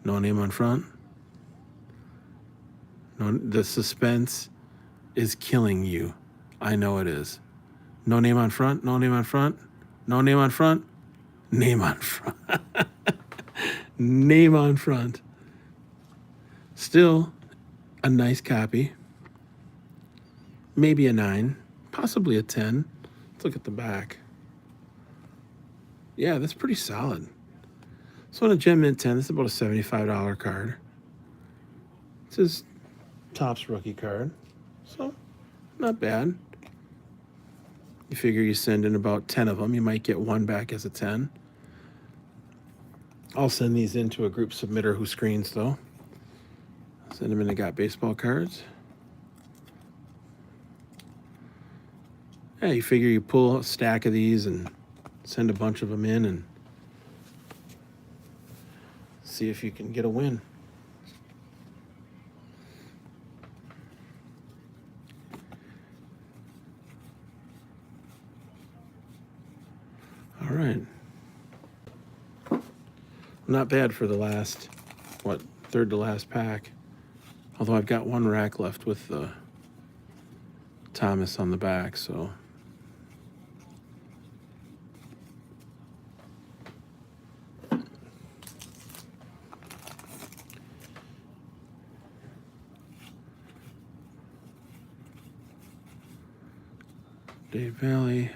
No name on front. No, the suspense is killing you. I know it is. No name on front, no name on front, no name on front, name on front. Name on front. Still a nice copy. Maybe a 9, possibly a 10. Let's look at the back. Yeah, that's pretty solid. So on a Gem Mint 10, this is about a $75 card. This is Topps rookie card. So not bad. You figure you send in about 10 of them, you might get 1 back as a 10. I'll send these into a group submitter who screens, though. Send them in to Got Baseball Cards. Yeah, you figure you pull a stack of these and send a bunch of them in and see if you can get a win. All right. Not bad for the last, third to last pack. Although I've got one rack left with the Thomas on the back, so. Dave Valley.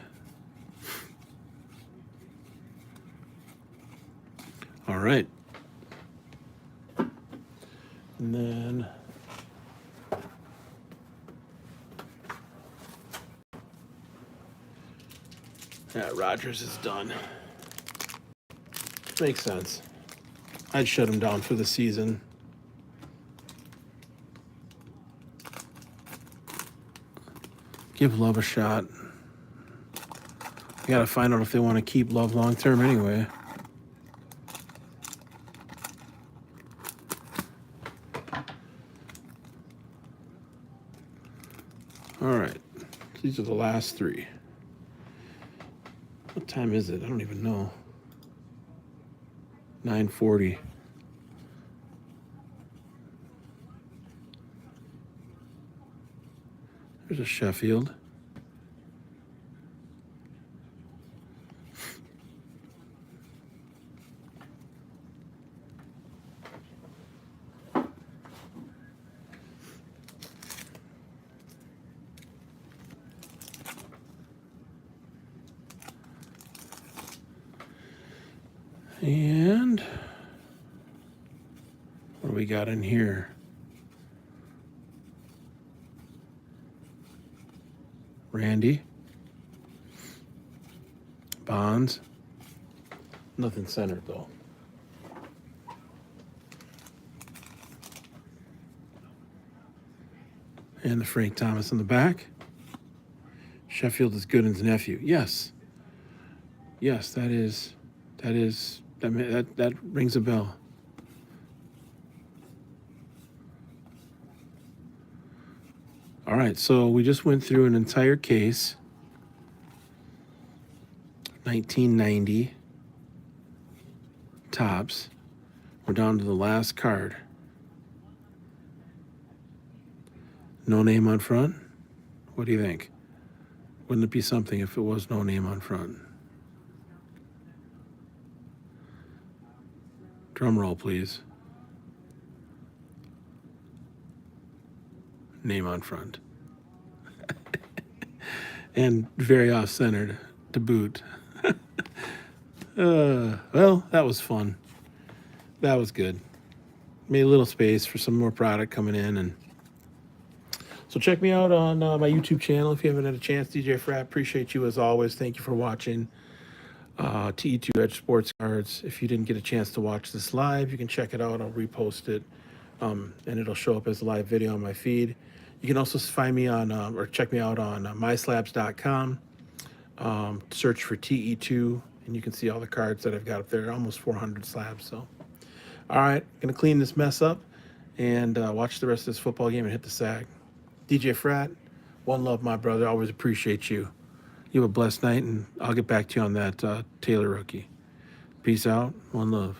All right. And then Rogers is done. Makes sense. I'd shut him down for the season. Give Love a shot. I gotta find out if they want to keep Love long term anyway. All right, these are the last three. What time is it? I don't even know. 9:40. There's a Sheffield. And what do we got in here? Randy. Bonds. Nothing centered though. And the Frank Thomas in the back. Sheffield is Gooden's nephew. Yes. Yes, that rings a bell. All right, so we just went through an entire case. 1990 tops. We're down to the last card. No name on front. What do you think? Wouldn't it be something if it was no name on front? Drum roll, please. Name on front. And very off-centered to boot. Well, that was fun. That was good. Made a little space for some more product coming in. And so check me out on my YouTube channel if you haven't had a chance. DJ Frat, appreciate you as always. Thank you for watching. TE2 Edge Sports Cards. If you didn't get a chance to watch this live, you can check it out. I'll repost it, and it'll show up as a live video on my feed. You can also find me on or check me out on myslabs.com. Search for TE2, and you can see all the cards that I've got up there. Almost 400 slabs. So, all right, gonna clean this mess up and watch the rest of this football game and hit the sack. DJ Frat, one love, my brother. Always appreciate you. You have a blessed night, and I'll get back to you on that Taylor rookie. Peace out. One love.